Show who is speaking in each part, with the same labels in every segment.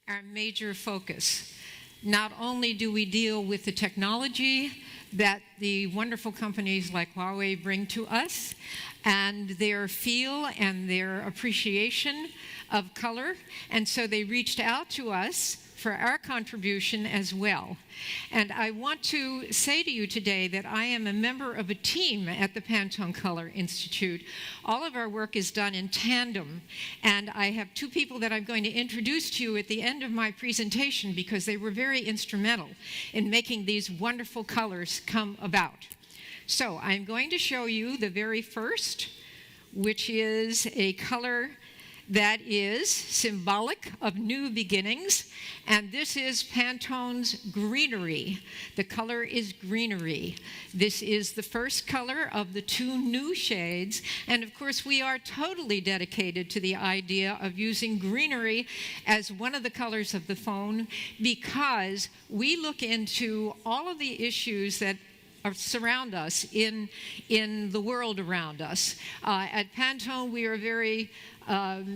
Speaker 1: our major focus. Not only do we deal with the technology that the wonderful companies like Huawei bring to us and their feel and their appreciation of color, and so they reached out to us for our contribution as well. And I want to say to you today that I am a member of a team at the Pantone Color Institute. All of our work is done in tandem, and I have two people that I'm going to introduce to you at the end of my presentation because they were very instrumental in making these wonderful colors come about. So I'm going to show you the very first, which is a color that is symbolic of new beginnings, and this is Pantone's greenery. The color is greenery. This is the first color of the two new shades, and of course we are totally dedicated to the idea of using greenery as one of the colors of the phone because we look into all of the issues that surround us in the world around us. At Pantone, we are very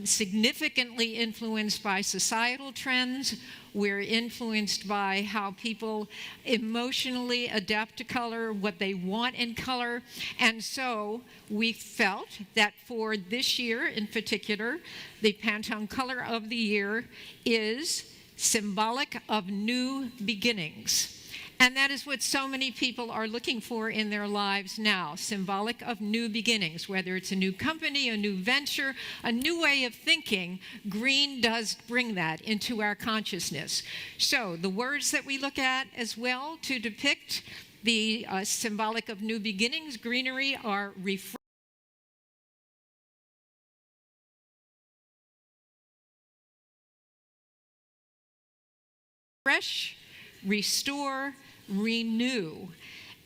Speaker 1: significantly influenced by societal trends. We're influenced by how people emotionally adapt to color, what they want in color. And so we felt that for this year in particular, the Pantone Color of the Year is symbolic of new beginnings. And that is what so many people are looking for in their lives now, symbolic of new beginnings. Whether it's a new company, a new venture, a new way of thinking, green does bring that into our consciousness. So the words that we look at as well to depict the symbolic of new beginnings, greenery, are refresh, restore, renew.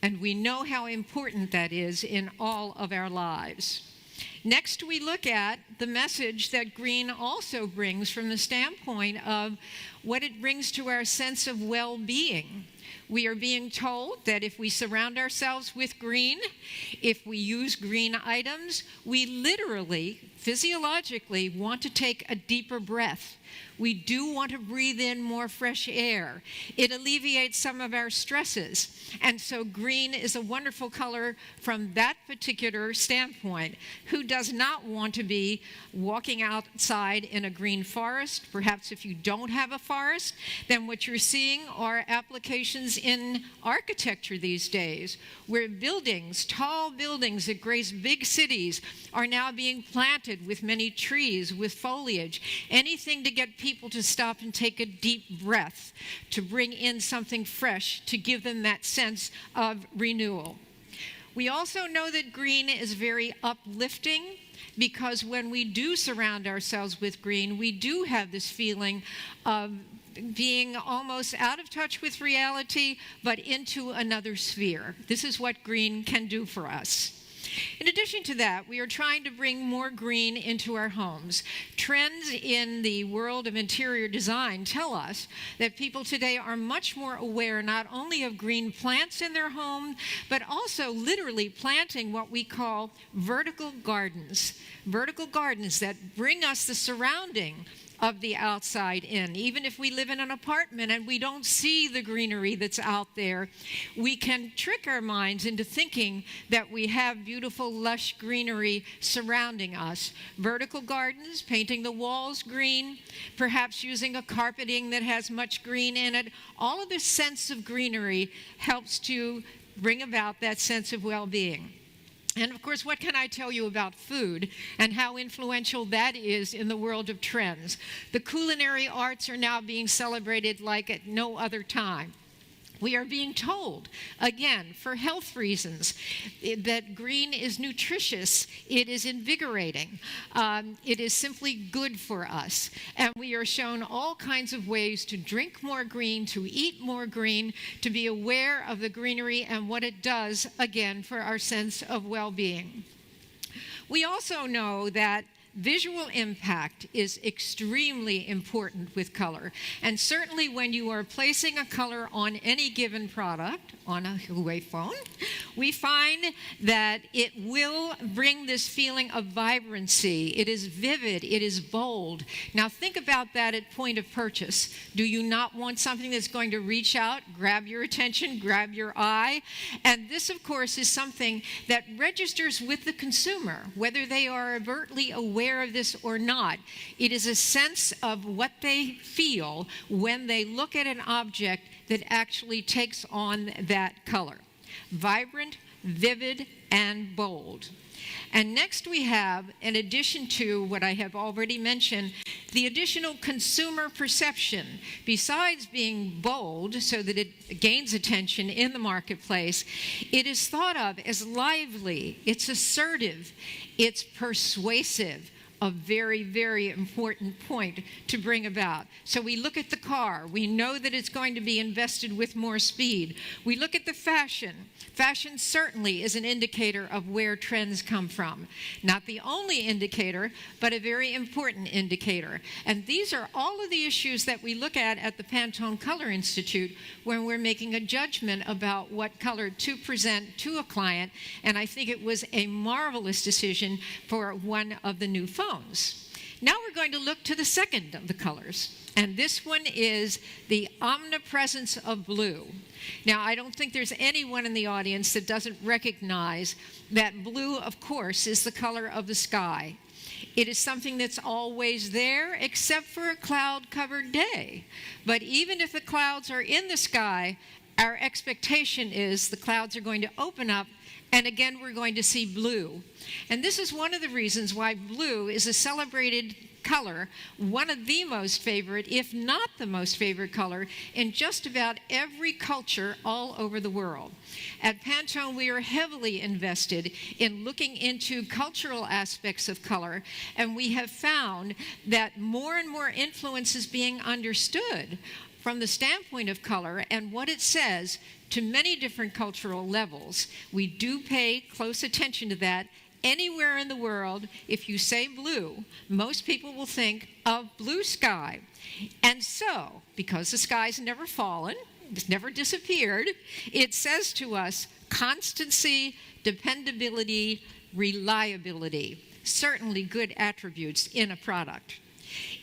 Speaker 1: And we know how important that is in all of our lives. Next, we look at the message that green also brings from the standpoint of what it brings to our sense of well-being. We are being told that if we surround ourselves with green, if we use green items, we literally, physiologically, want to take a deeper breath. We do want to breathe in more fresh air. It alleviates some of our stresses. And so green is a wonderful color from that particular standpoint. Who does not want to be walking outside in a green forest? Perhaps if you don't have a forest, then what you're seeing are applications in architecture these days, where buildings, tall buildings that grace big cities, are now being planted with many trees, with foliage, anything to get people to stop and take a deep breath, to bring in something fresh, to give them that sense of renewal. We also know that green is very uplifting because when we do surround ourselves with green, we do have this feeling of being almost out of touch with reality, but into another sphere. This is what green can do for us. In addition to that, we are trying to bring more green into our homes. Trends in the world of interior design tell us that people today are much more aware not only of green plants in their home, but also literally planting what we call vertical gardens. Vertical gardens that bring us the surrounding of the outside in. Even if we live in an apartment and we don't see the greenery that's out there, we can trick our minds into thinking that we have beautiful, lush greenery surrounding us. Vertical gardens, painting the walls green, perhaps using a carpeting that has much green in it. All of this sense of greenery helps to bring about that sense of well-being. And of course, what can I tell you about food and how influential that is in the world of trends? The culinary arts are now being celebrated like at no other time. We are being told, again, for health reasons, that green is nutritious, it is invigorating, it is simply good for us. And we are shown all kinds of ways to drink more green, to eat more green, to be aware of the greenery and what it does, again, for our sense of well-being. We also know that visual impact is extremely important with color. And certainly when you are placing a color on any given product, on a Huawei phone, we find that it will bring this feeling of vibrancy. It is vivid, it is bold. Now think about that at point of purchase. Do you not want something that's going to reach out, grab your attention, grab your eye? And this, of course, is something that registers with the consumer, whether they are overtly aware of this or not. It is a sense of what they feel when they look at an object that actually takes on that color. Vibrant, vivid, and bold. And next we have, in addition to what I have already mentioned, the additional consumer perception. Besides being bold so that it gains attention in the marketplace, it is thought of as lively, it's assertive, it's persuasive. A very, very important point to bring about. So we look at the car. We know that it's going to be invested with more speed. We look at the fashion. Fashion certainly is an indicator of where trends come from. Not the only indicator, but a very important indicator. And these are all of the issues that we look at the Pantone Color Institute when we're making a judgment about what color to present to a client. And I think it was a marvelous decision for one of the new phones. Now we're going to look to the second of the colors, and this one is the omnipresence of blue. Now, I don't think there's anyone in the audience that doesn't recognize that blue, of course, is the color of the sky. It is something that's always there, except for a cloud-covered day. But even if the clouds are in the sky, our expectation is the clouds are going to open up, and again, we're going to see blue. And this is one of the reasons why blue is a celebrated color, one of the most favorite, if not the most favorite color, in just about every culture all over the world. At Pantone, we are heavily invested in looking into cultural aspects of color, and we have found that more and more influence is being understood from the standpoint of color and what it says to many different cultural levels. We do pay close attention to that. Anywhere in the world, if you say blue, most people will think of blue sky. And so, because the sky's never fallen, it's never disappeared, it says to us constancy, dependability, reliability. Certainly good attributes in a product.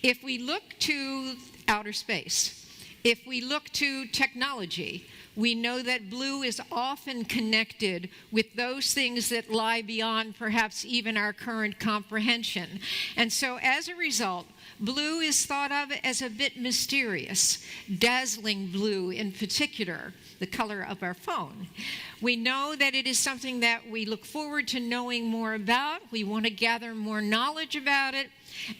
Speaker 1: If we look to outer space, if we look to technology, we know that blue is often connected with those things that lie beyond perhaps even our current comprehension. And so as a result, blue is thought of as a bit mysterious, dazzling blue in particular, the color of our phone. We know that it is something that we look forward to knowing more about. We want to gather more knowledge about it.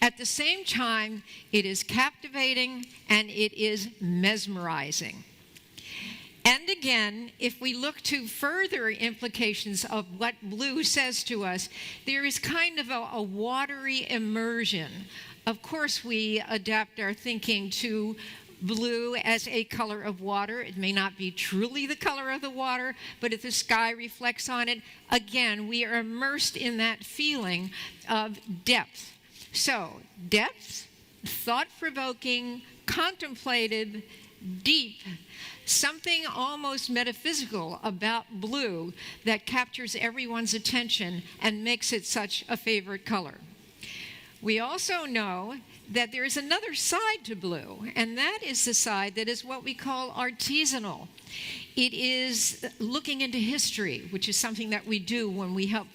Speaker 1: At the same time, it is captivating and it is mesmerizing. And again, if we look to further implications of what blue says to us, there is kind of a watery immersion. Of course, we adapt our thinking to blue as a color of water. It may not be truly the color of the water, but if the sky reflects on it, again, we are immersed in that feeling of depth. So, depth, thought-provoking, contemplative, deep, something almost metaphysical about blue that captures everyone's attention and makes it such a favorite color. We also know that there is another side to blue, and that is the side that is what we call artisanal. It is looking into history, which is something that we do when we help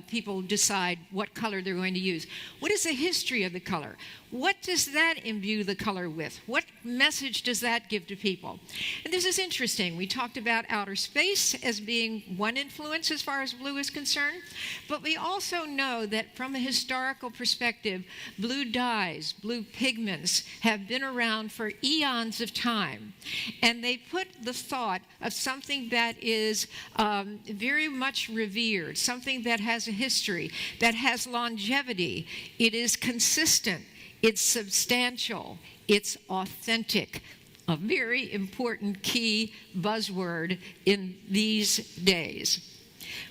Speaker 1: people decide what color they're going to use. What is the history of the color? What does that imbue the color with? What message does that give to people? And this is interesting. We talked about outer space as being one influence as far as blue is concerned, but we also know that from a historical perspective, blue dyes, blue pigments have been around for eons of time. And they put the thought of something that is very much revered, something that has a history, that has longevity. It is consistent. It's substantial, it's authentic, a very important key buzzword in these days.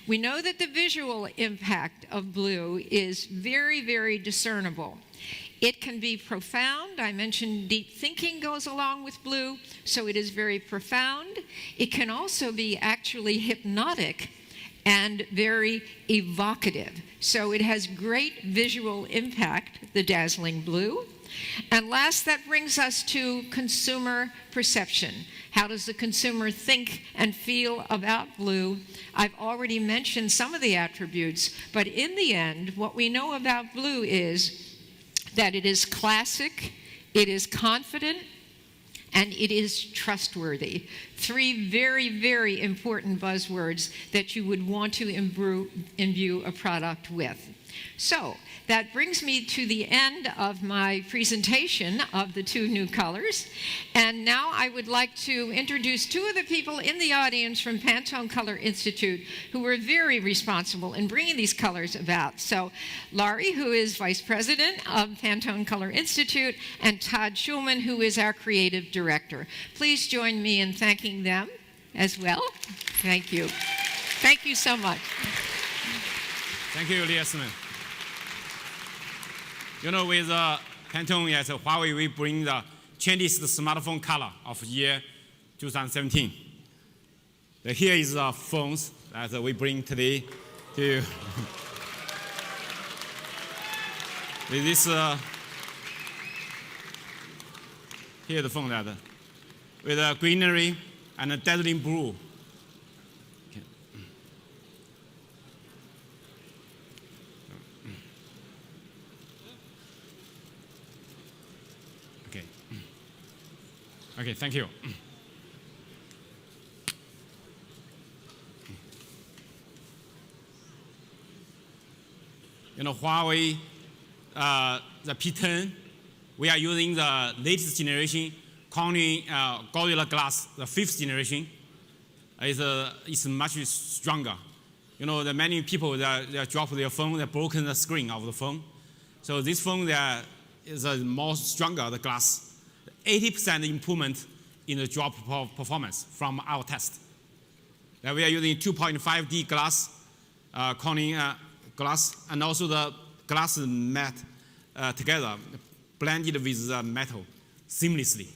Speaker 1: We know that the visual impact of blue is very, very discernible. It can be profound. I mentioned deep thinking goes along with blue, so it is very profound. It can also be actually hypnotic. and very evocative. So it has great visual impact, the dazzling blue. And last, that brings us to consumer perception. How does the consumer think and feel about blue? I've already mentioned some of the attributes, but in the end, what we know about blue is that it is classic, it is confident, and it is trustworthy. Three very, very important buzzwords that you would want to imbue a product with. So that brings me to the end of my presentation of the two new colors. And now I would like to introduce two of the people in the audience from Pantone Color Institute who were very responsible in bringing these colors about. So Laurie, who is Vice President of Pantone Color Institute, and Todd Schulman, who is our Creative Director. Please join me in thanking them as well. Thank you. Thank you so much.
Speaker 2: Thank you, Liasman. You know, with Pantone as Huawei, we bring the trendiest smartphone color of year 2017. Here is the phones that we bring today to with this. Here the phone that with a greenery and a dazzling blue. Okay, thank you. You know, Huawei, the P10, we are using the latest generation Corning Gorilla Glass, the 5th generation. It's much stronger. You know, the many people that drop their phone, they broken the screen of the phone. So this phone is a more stronger the glass. 80% improvement in the drop performance from our test. Now we are using 2.5D glass, Corning glass, and also the glass mat together, blended with the metal seamlessly.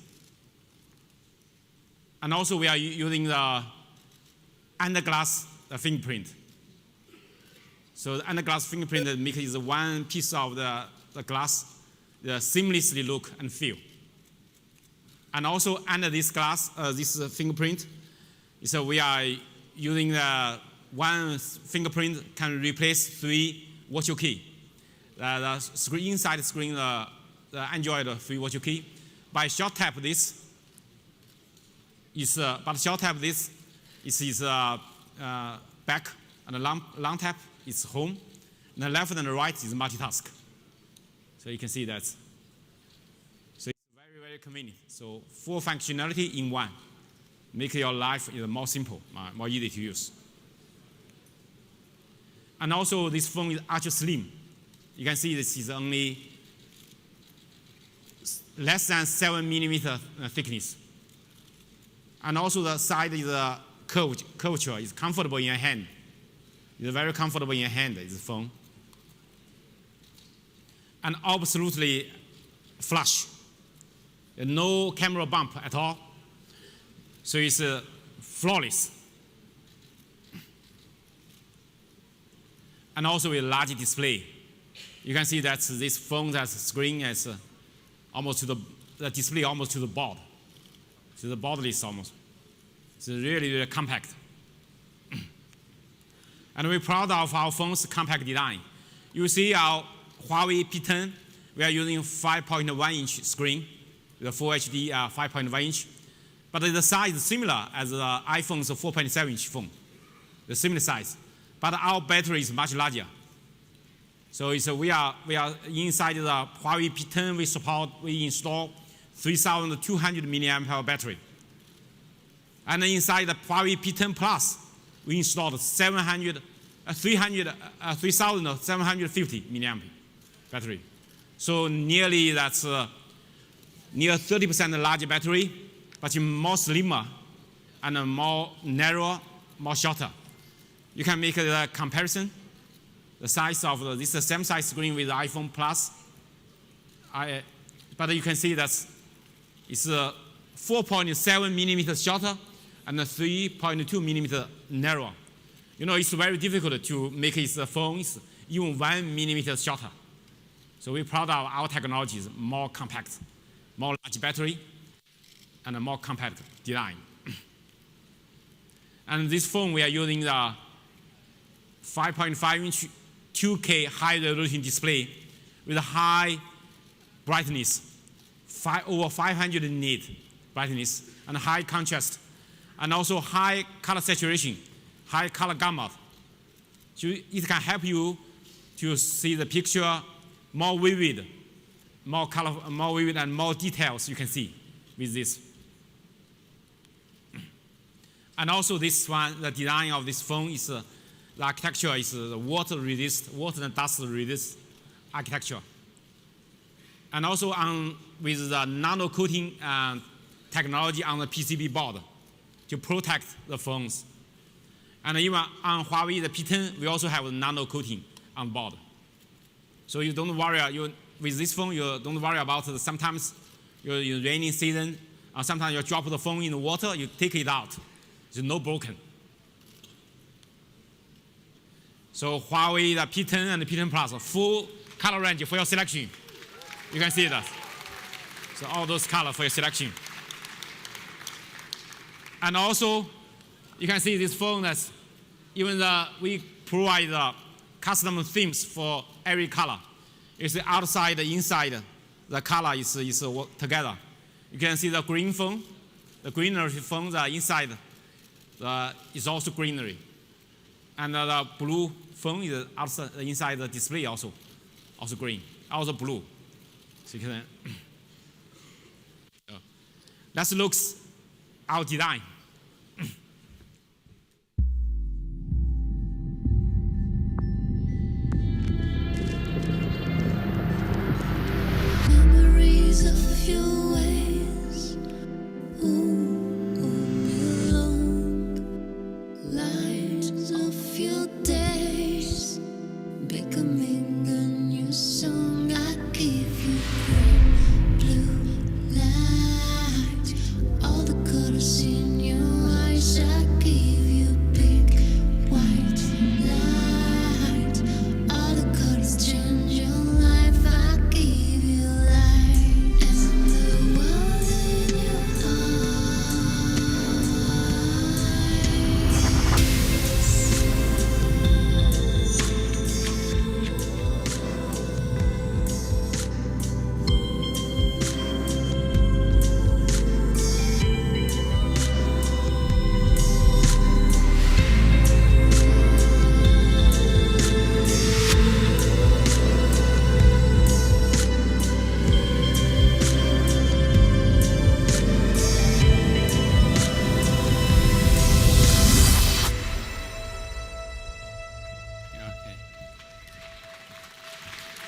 Speaker 2: And also we are using the under-glass fingerprint. So the under-glass fingerprint makes it one piece of the glass, the seamlessly look and feel. And also under this glass, this fingerprint, so we are using the one fingerprint can replace 3 virtual key. The screen, inside the screen, the Android 3 virtual key. By short tap this, is back, and the long tap is home. And the left and the right is multitask. So you can see that. Very convenient. So full functionality in one. Make your life more simple, more easy to use. And also this phone is ultra slim. You can see this is only less than 7mm thickness. And also the side is curvature is comfortable in your hand. It's very comfortable in your hand, this phone. And absolutely flush. No camera bump at all. So it's flawless. And also a large display. You can see that this phone has a screen as almost to the display almost to the board. So the board is almost. It's really, really compact. And we're proud of our phone's compact design. You see our Huawei P10, we are using 5.1-inch screen. The Full HD 5.1-inch, but the size is similar as the iPhone's 4.7-inch phone, the similar size. But our battery is much larger. So we are inside the Huawei P10. We install 3,200 milliampere battery, and inside the Huawei P10 Plus, we installed 3,750 milliampere battery. So nearly that's. Near 30% larger battery, but more slimmer and more narrow, more shorter. You can make a comparison. The size of this is the same size screen with the iPhone Plus. But you can see that it's 4.7mm shorter and 3.2mm narrower. You know, it's very difficult to make its phones even 1 millimeter shorter. So we're proud of our technology is more compact, more large battery, and a more compact design. And this phone, we are using the 5.5-inch 2K high-resolution display with a high brightness, over 500 nit brightness, and high contrast, and also high color saturation, high color gamut. So it can help you to see the picture more vivid, more colorful, more vivid, and more details you can see with this. And also this one, the design of this phone is, the architecture is water and dust resist architecture. And also with the nano coating technology on the PCB board to protect the phones. And even on Huawei the P10, we also have a nano coating on board. So you don't worry, with this phone, you don't worry about it. Sometimes you're in rainy season, or sometimes you drop the phone in the water, you take it out. It's no broken. So Huawei the P10 and the P10 Plus, full color range for your selection. You can see that. So all those colors for your selection. And also, you can see this phone that's even we provide the custom themes for every color. It's the outside, the inside, the color is together. You can see the green phone, the greenery phone, the inside is also greenery. And the blue phone is outside, the inside the display also green, also blue. So you can, let's look our design.
Speaker 3: Memories of your ways, lights of your days, becoming a new song. I give you green, blue light, all the colors in your eyes. I give you pink, white light, all the colors change your life. I give you light, and the world in your eyes.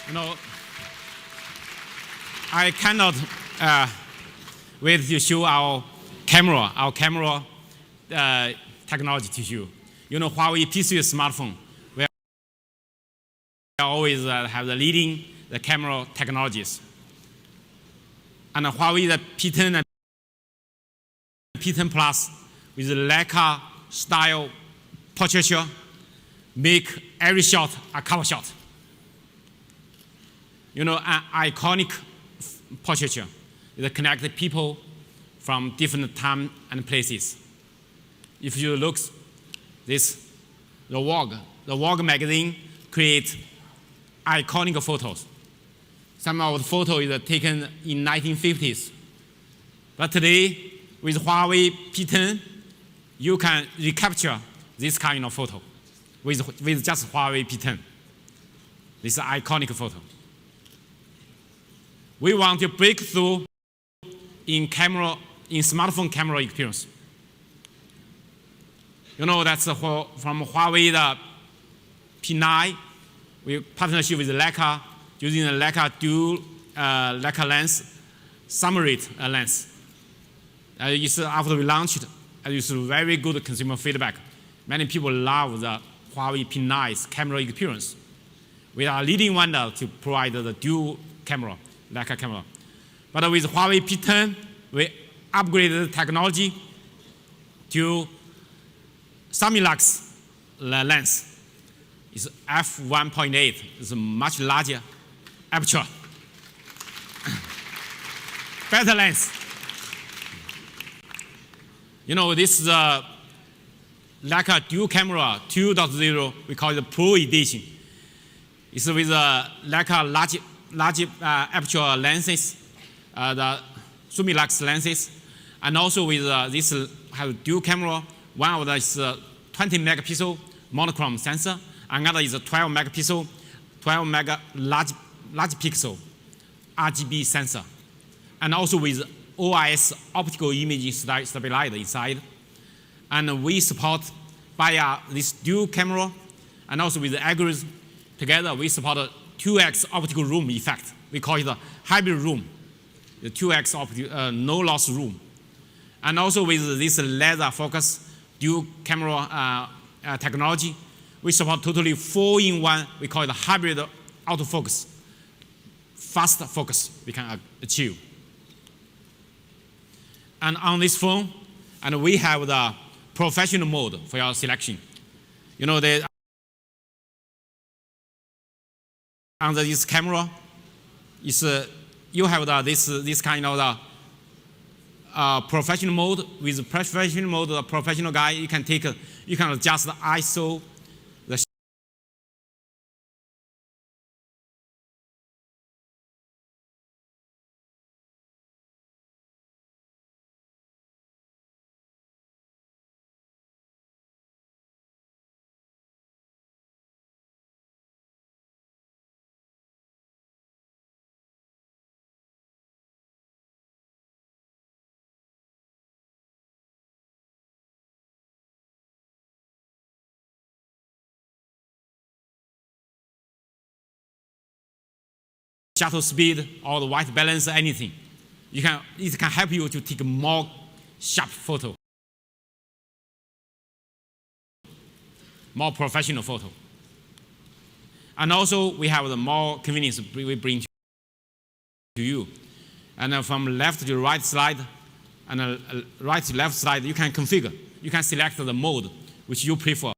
Speaker 2: You know, I cannot wait to show our camera technology to you. You know, Huawei P3 smartphone, we always have the leading the camera technologies. And Huawei the P10 and P10 Plus with the Leica style portraiture make every shot a cover shot. You know, an iconic portraiture that connects people from different time and places. If you look this, the Vogue magazine creates iconic photos. Some of the photos are taken in 1950s. But today, with Huawei P10, you can recapture this kind of photo with just Huawei P10. This is an iconic photo. We want to break through in smartphone camera experience. You know, that's from Huawei the P9. We partnership with Leica, using the Leica dual Leica lens, Summerate lens. After we launched, it's very good consumer feedback. Many people love the Huawei P9's camera experience. We are leading one to provide the dual camera. Leica camera. But with Huawei P10, we upgraded the technology to semi-lux lens. It's f1.8. It's a much larger aperture. Better lens. You know, this is like a dual camera 2.0. We call it Pro Edition. It's with like a large aperture lenses, the Lumilux lenses, and also with this have dual camera. One of them is 20 megapixel monochrome sensor, another is a 12 megapixel, 12 mega large pixel RGB sensor, and also with OIS optical image stabilizer inside. And we support via this dual camera, and also with the algorithm together, we support a 2x optical room effect. We call it a hybrid room, the 2x optical no loss room. And also with this laser focus dual camera technology, we support totally 4-in-1. We call it a hybrid autofocus, fast focus we can achieve. And on this phone, and we have the professional mode for your selection. You know, under this camera, is you have this kind of professional mode. With professional mode, the professional guy, you can adjust the ISO, the shutter speed or the white balance, anything. It can help you to take a more sharp photo, more professional photo. And also we have the more convenience we bring to you. And from left to right side and right to left side, you can configure. You can select the mode which you prefer.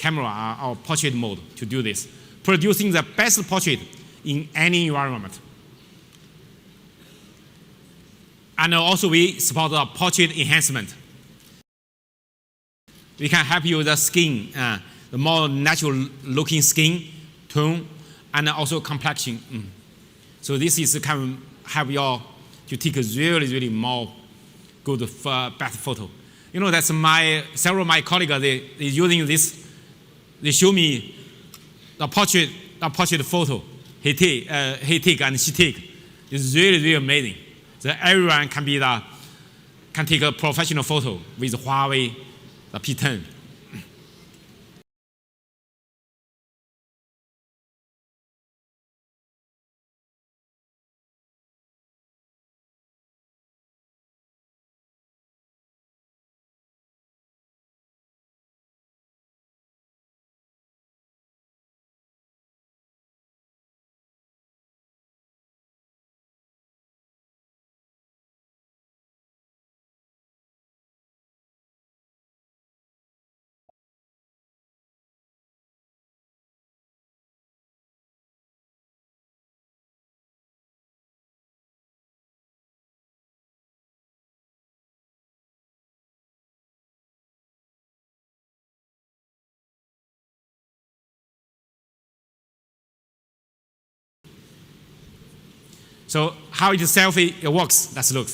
Speaker 2: camera or portrait mode to do this, producing the best portrait in any environment. And also we support the portrait enhancement. We can help you with the skin, the more natural looking skin tone, and also complexion. So this is kind of help you to take a really, really more good, better photo. You know, that's several of my colleagues, they using this. They show me the portrait photo he take and she take. It's really, really amazing. So everyone can take a professional photo with Huawei the P10. So how the selfie it works, let's look.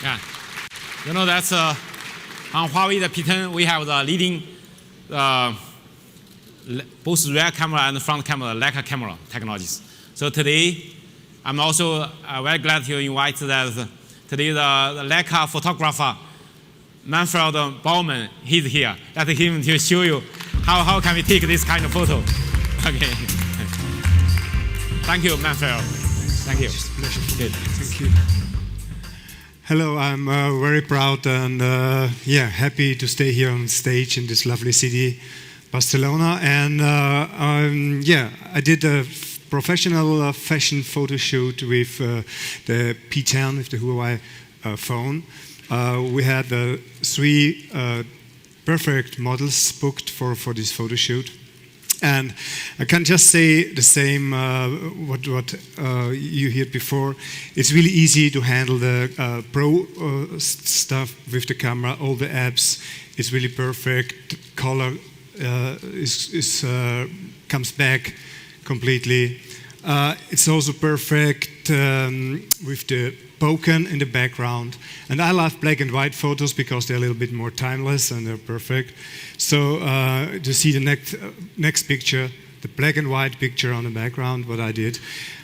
Speaker 2: Yeah, you know that's on Huawei the P10 we have the leading both rear camera and front camera Leica camera technologies. So today I'm also very glad to invite that today the Leica photographer Manfred Baumann, he's here. Let him to show you how can we take this kind of photo. Okay. Thank you, Manfred. Thank you.
Speaker 4: It's a pleasure.
Speaker 2: Good.
Speaker 4: Thank you. Hello, I'm very proud and happy to stay here on stage in this lovely city, Barcelona. And I did a professional fashion photo shoot with the P10, with the Huawei phone. We had 3 perfect models booked for this photo shoot. And I can just say the same what you heard before. It's really easy to handle the pro stuff with the camera, all the apps. It's really perfect. Color comes back completely. It's also perfect with the bokeh in the background. And I love black and white photos because they're a little bit more timeless and they're perfect. So to see the next picture, the black and white picture on the background, what I did.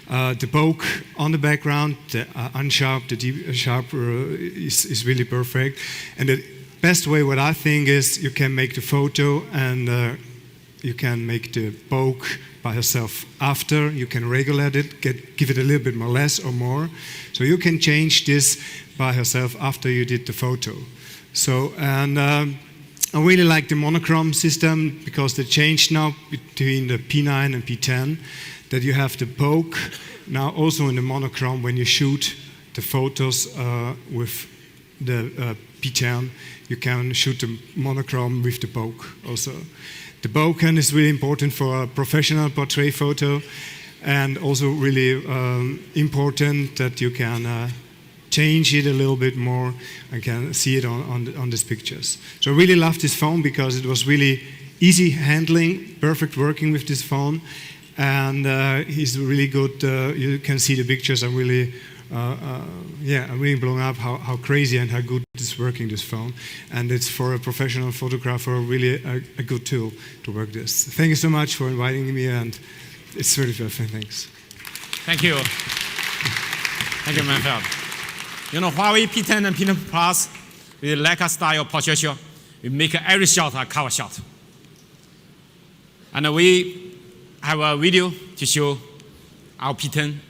Speaker 4: The bokeh on the background, the unsharp, the deep sharp is really perfect. And the best way, what I think, is you can make the photo and you can make the bokeh by yourself after. You can regulate it, give it a little bit more less or more. So you can change this by yourself after you did the photo. So, and I really like the monochrome system because they changed now between the P9 and P10 that you have the bokeh now also in the monochrome when you shoot the photos with the P10. You can shoot the monochrome with the bokeh also. The bokeh is really important for a professional portrait photo and also really important that you can change it a little bit more and can see it on these pictures. So I really love this phone because it was really easy handling, perfect working with this phone, and he's really good. You can see the pictures. I'm really blown up how crazy and how good it's working, this phone. And it's for a professional photographer really a good tool to work this. Thank you so much for inviting me, and it's really perfect. Thanks.
Speaker 2: Thank you. Thank you, Manfred. You know, Huawei P10 and P10 Plus with Leica style portrait shot, we make every shot a cover shot. And we have a video to show our P10.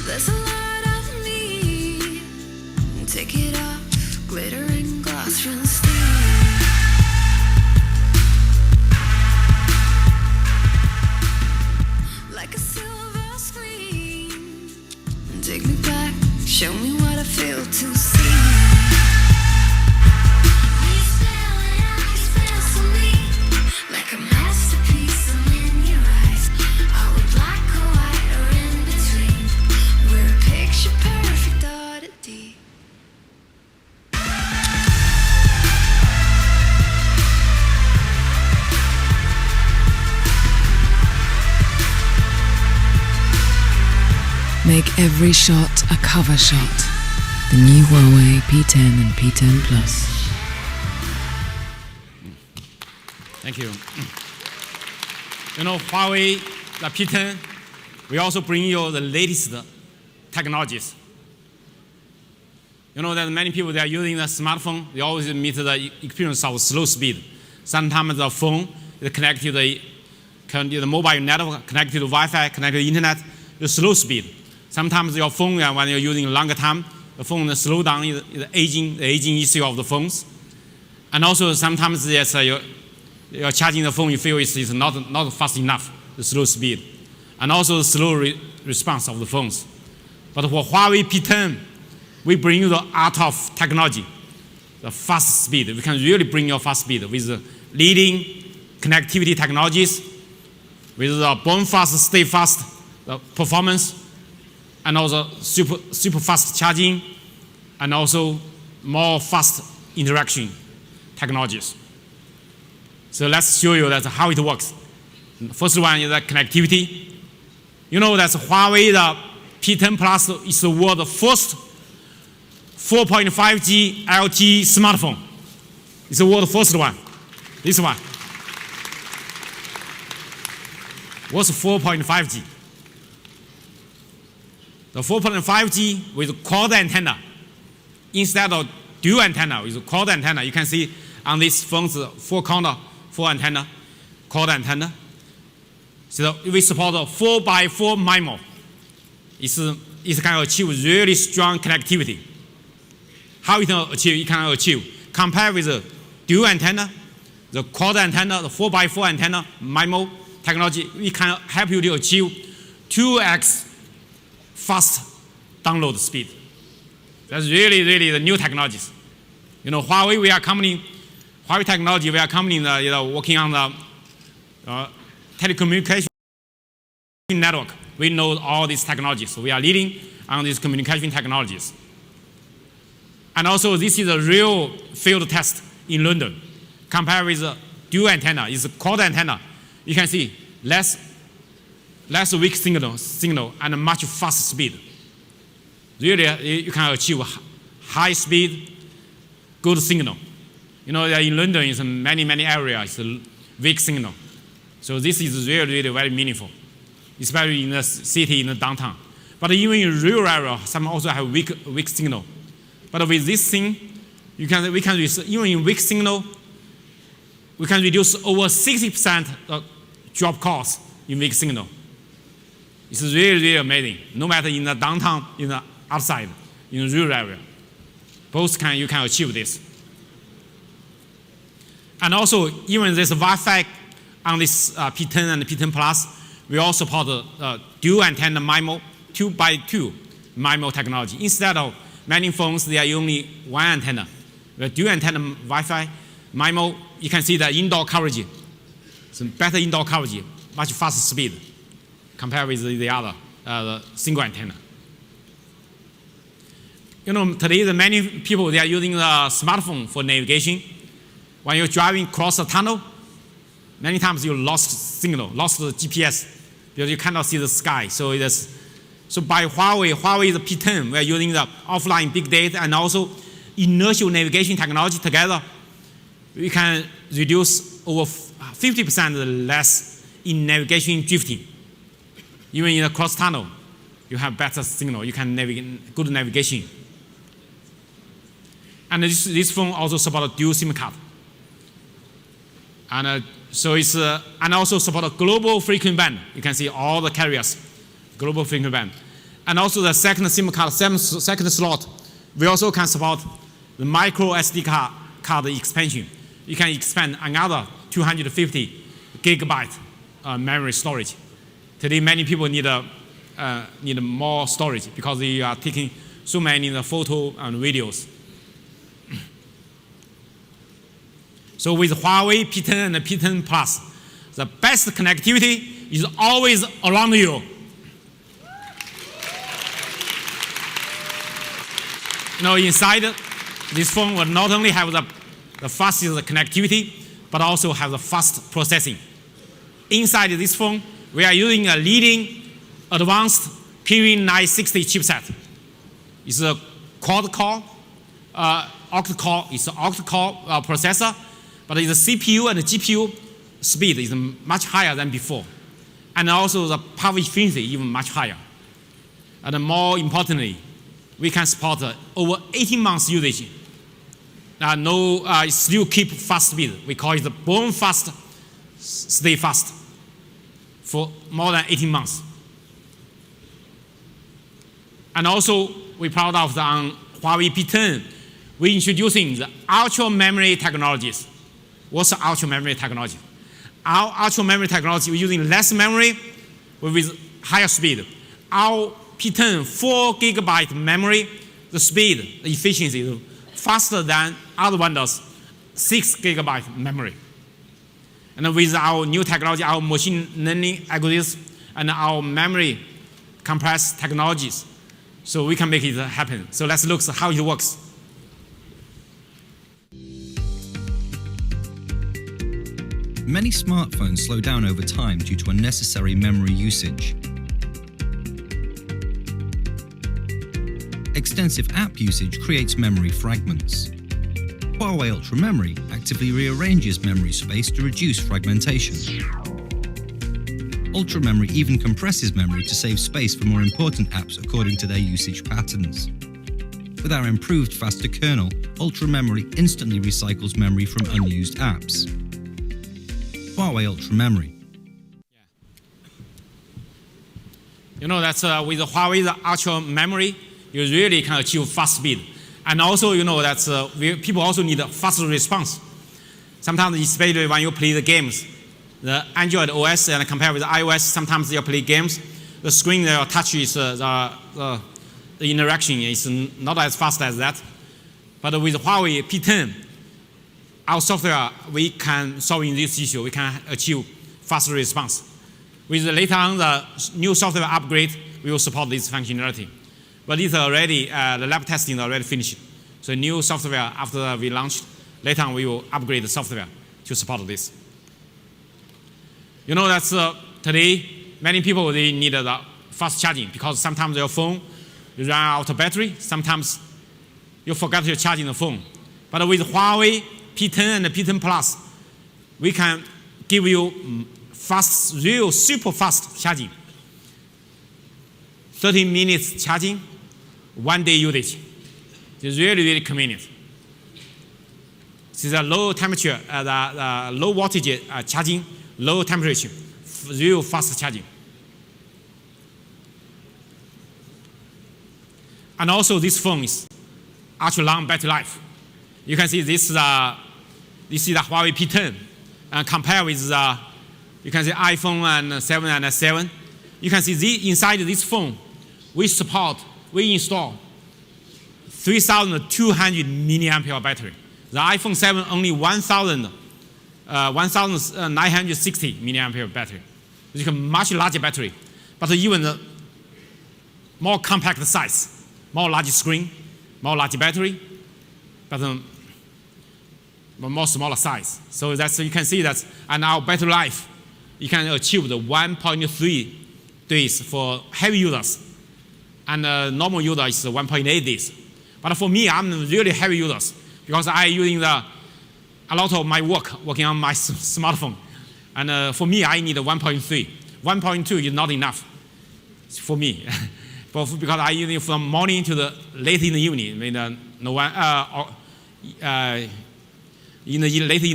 Speaker 3: There's a lot of me. Take it off, glittering glass from steel. Like a silver screen. Take me back, show me what I feel to see. You spell for me like a masterpiece. I'm in your eyes. Are we black or white or in between? We're a picture perfect oddity.
Speaker 5: Make every shot a cover shot. The new Huawei P10 and P10 Plus.
Speaker 2: Thank you. You know, Huawei, the P10, we also bring you the latest technologies. You know that many people, they are using the smartphone, they always meet the experience of slow speed. Sometimes the phone is connected to the mobile network, connected to Wi-Fi, connected to the internet, the slow speed. Sometimes your phone, when you're using longer time, the phone slow down, the aging issue of the phones. And also sometimes yes, you're charging the phone, you feel it's not fast enough, the slow speed. And also the slow response of the phones. But for Huawei P10, we bring you the art of technology, the fast speed. We can really bring you fast speed with the leading connectivity technologies, with the born fast, stay fast performance, and also super fast charging, and also more fast interaction technologies. So let's show you that how it works. First one is the connectivity. You know that Huawei the P10 Plus is the world's first 4.5G LTE smartphone. It's the world's first one. This one. What's 4.5G? The 4.5G with quad antenna instead of dual antenna with quad antenna. You can see on this phone's four antenna, quad antenna. So we support 4x4 MIMO. It can achieve really strong connectivity. How it can achieve? It can achieve. Compared with the dual antenna, the quad antenna, the 4x4 antenna, MIMO technology, we can help you to achieve 2x fast download speed. That's really the new technologies. You know, Huawei technology, we are company working on the telecommunication network. We know all these technologies. So we are leading on these communication technologies. And also, this is a real field test in London. Compared with the dual antenna, it's a quad antenna. You can see less weak signal and a much faster speed. Really, you can achieve high speed, good signal. You know, in London, it's many areas, it's weak signal. So this is really very meaningful, especially in the city, in the downtown. But even in rural area, some also have weak signal. But with this thing, we can even in weak signal, we can reduce over 60% drop costs in weak signal. It's really amazing. No matter in the downtown, in the outside, in the rural area, you can achieve this. And also, even this Wi-Fi on this P10 and P10 Plus, we also support dual antenna MIMO, 2x2 MIMO technology. Instead of many phones, they are only one antenna. The dual antenna Wi-Fi MIMO, you can see the indoor coverage some better indoor coverage, much faster speed compared with the other the single antenna. Today the many people they are using the smartphone for navigation. When you're driving across a tunnel, many times you lost signal, lost the GPS because you cannot see the sky. So by Huawei the P10, we are using the offline big data and also inertial navigation technology together. We can reduce over 50% less in navigation drifting. Even in a cross tunnel, you have better signal. You can navigate good navigation. And this phone also supports dual SIM card. And so it's and also support a global frequency band. You can see all the carriers, global frequency band. And also the second SIM card, second slot, we also can support the micro SD card expansion. You can expand another 250 gigabyte memory storage. Today, many people need more storage because they are taking so many photo and videos. So with Huawei P10 and the P10 Plus, the best connectivity is always around you. Inside this phone will not only have the fastest connectivity, but also have the fast processing. Inside this phone, we are using a leading advanced Kirin960 chipset. It's a quad-core, octa-core. It's an octa-core processor, but the CPU and the GPU speed is much higher than before, and also the power efficiency even much higher. And more importantly, we can support over 18 months usage. It still keep fast speed. We call it the born fast, stay fast for more than 18 months. And also, we're proud of the Huawei P10. We're introducing the ultra memory technologies. What's the ultra memory technology? Our ultra memory technology, we're using less memory with higher speed. Our P10 4 gigabyte memory, the speed, the efficiency is faster than other vendors, 6 gigabyte memory. And with our new technology, our machine learning algorithms, and our memory compressed technologies, so we can make it happen. So let's look at how it works.
Speaker 6: Many smartphones slow down over time due to unnecessary memory usage. Extensive app usage creates memory fragments. Huawei Ultra Memory actively rearranges memory space to reduce fragmentation. Ultra Memory even compresses memory to save space for more important apps according to their usage patterns. With our improved faster kernel, Ultra Memory instantly recycles memory from unused apps. Huawei Ultra Memory.
Speaker 2: That's with the Huawei Ultra Memory, you really can achieve fast speed. And also, people also need a faster response. Sometimes, especially when you play the games, the Android OS and compared with iOS, sometimes you play games, the screen touch is the interaction is not as fast as that. But with Huawei P10, our software, we can solve this issue. We can achieve faster response. With later on the new software upgrade, we will support this functionality. But it's already, the lab testing is already finished. So new software after we launched, later on we will upgrade the software to support this. Today, many people, they need the fast charging because sometimes your phone, you run out of battery, sometimes you forget to charge the phone. But with Huawei P10 and the P10 Plus, we can give you fast, real super fast charging. 30 minutes charging, 1 day usage. It's really, really convenient. This is a low temperature, the low wattage charging, low temperature, real fast charging. And also this phone is ultra long battery life. You can see this is the Huawei P10, and compare with you can see iPhone and 7 and 7. You can see inside this phone, we install 3,200 milliampere battery. The iPhone 7 only 1,000 1960 milliampere battery. It's a much larger battery, but even the more compact size, more large screen, more large battery, but more smaller size. So that's, you can see that, and our battery life, you can achieve the 1.3 days for heavy users, and normal user is 1.8 days. But for me, I'm really heavy users because I using a lot of my working on my smartphone, and for me, I need 1.3. 1.2 is not enough for me, because I use it from morning to the late in the evening. Late in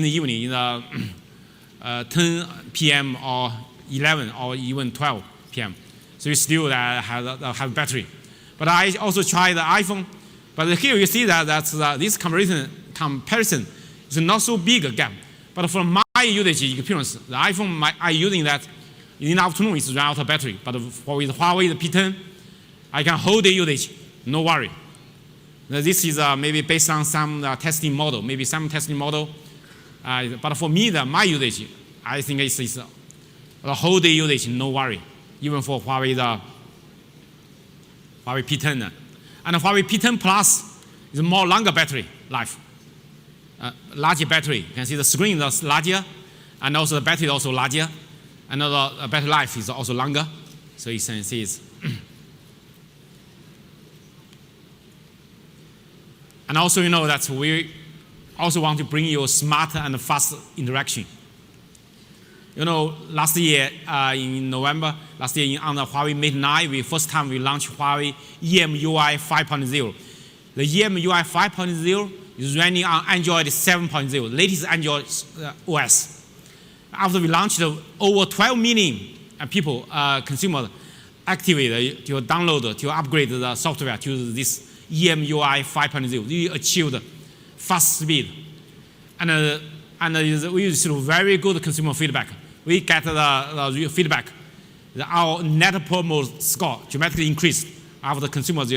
Speaker 2: the evening, in the 10 p.m. or 11 or even 12 p.m. So you still have battery. But I also tried the iPhone. But here you see that this comparison is not so big a gap. But from my usage experience, the iPhone I using that in the afternoon is run out of battery. But for with Huawei the P10, I can hold the usage, no worry. This is maybe based on some testing model, but for me, my usage, I think it's the whole day usage, no worry, even for Huawei P10. And Huawei P10 Plus is more longer battery life, larger battery. You can see the screen is larger, and also the battery is also larger, and the battery life is also longer. So you can see it's and also, you know that we also want to bring you smart and fast interaction. You know, last year in November, on the Huawei Mate 9, first time we launched Huawei EMUI 5.0. The EMUI 5.0 is running on Android 7.0, latest Android OS. After we launched, over 12 million people, consumers, activated to download, to upgrade the software to this EMUI 5.0. We achieved fast speed, and we received very good consumer feedback. We get the feedback that our net promoter score dramatically increased after the consumers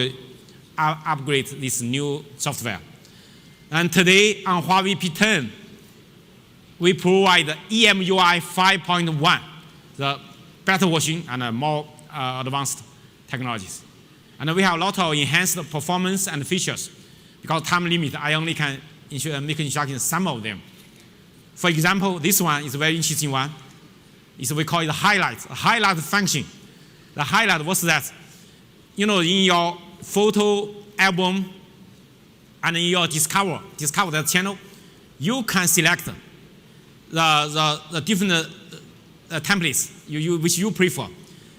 Speaker 2: upgrade this new software. And today on Huawei P10, we provide EMUI 5.1, the better version and more advanced technologies. And we have a lot of enhanced performance and features. Because time limit, I only can make instructions some of them. For example, this one is a very interesting one. We call it the highlight function. The highlight was that, you know, in your photo album and in your discover that channel, you can select the different templates which you prefer.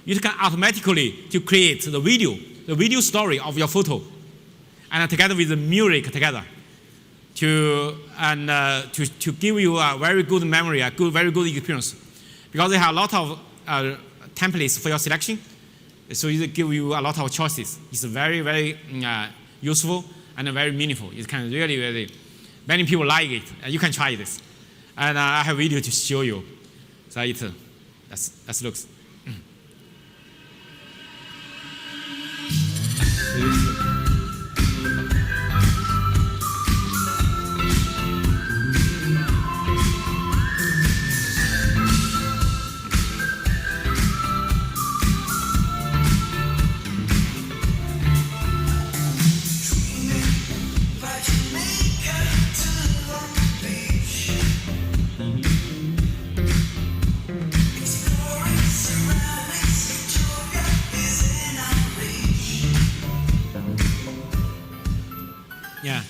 Speaker 2: You can automatically to create the video story of your photo, and together with the music together, to give you a very good memory, very good experience, because they have a lot of templates for your selection, so it give you a lot of choices. It's very, very useful and very meaningful. It can really, many people like it. You can try this, and I have a video to show you. So that looks. Yeah,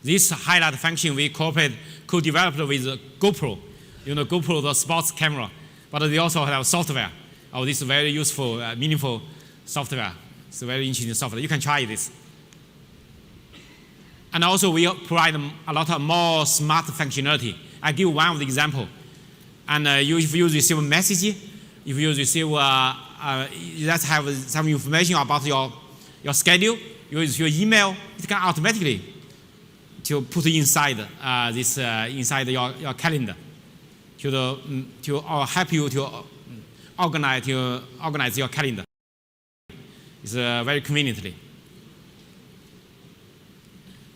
Speaker 2: this highlight function we co-developed with GoPro. You know, GoPro, the sports camera, but they also have software. Oh, this is very useful, meaningful software. It's a very interesting software. You can try this. And also, we provide a lot of more smart functionality. I give one of the example. And if you receive a message, if you receive, let's have some information about your schedule, you use your email, it can automatically to put inside inside your calendar to help you to organize your calendar. It's very conveniently.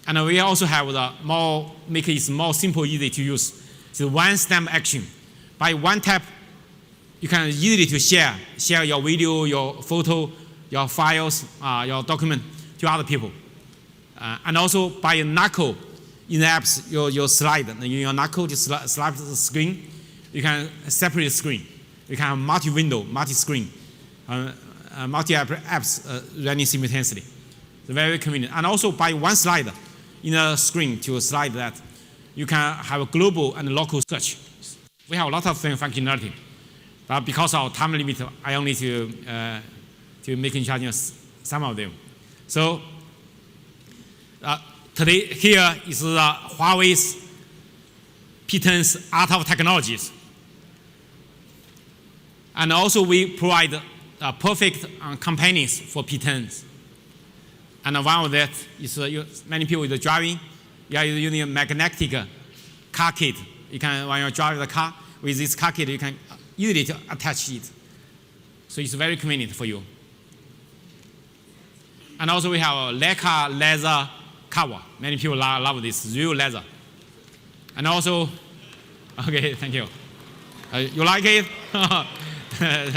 Speaker 2: And we also have make it more simple, easy to use. It's a one-step action. By one tap, you can easily to share your video, your photo, your files, your document to other people. And also by a knuckle in the apps, you slide your knuckle, just slide the screen. You can separate the screen. You can have multi-window, multi-screen, multi-apps running simultaneously. It's very convenient. And also by one slide in the screen to slide that, you can have a global and local search. We have a lot of functionality. But because of time limit, I only to make introduce some of them. So today here is Huawei's P10's art of technologies. And also we provide perfect companions for P10s. And one of that is many people are driving. You are using a magnetic car kit. You can, when you drive the car, with this car kit, you can easily attach it. So it's very convenient for you. And also we have a Leica leather cover. Many people love this, real leather. And also, okay, thank you. You like it?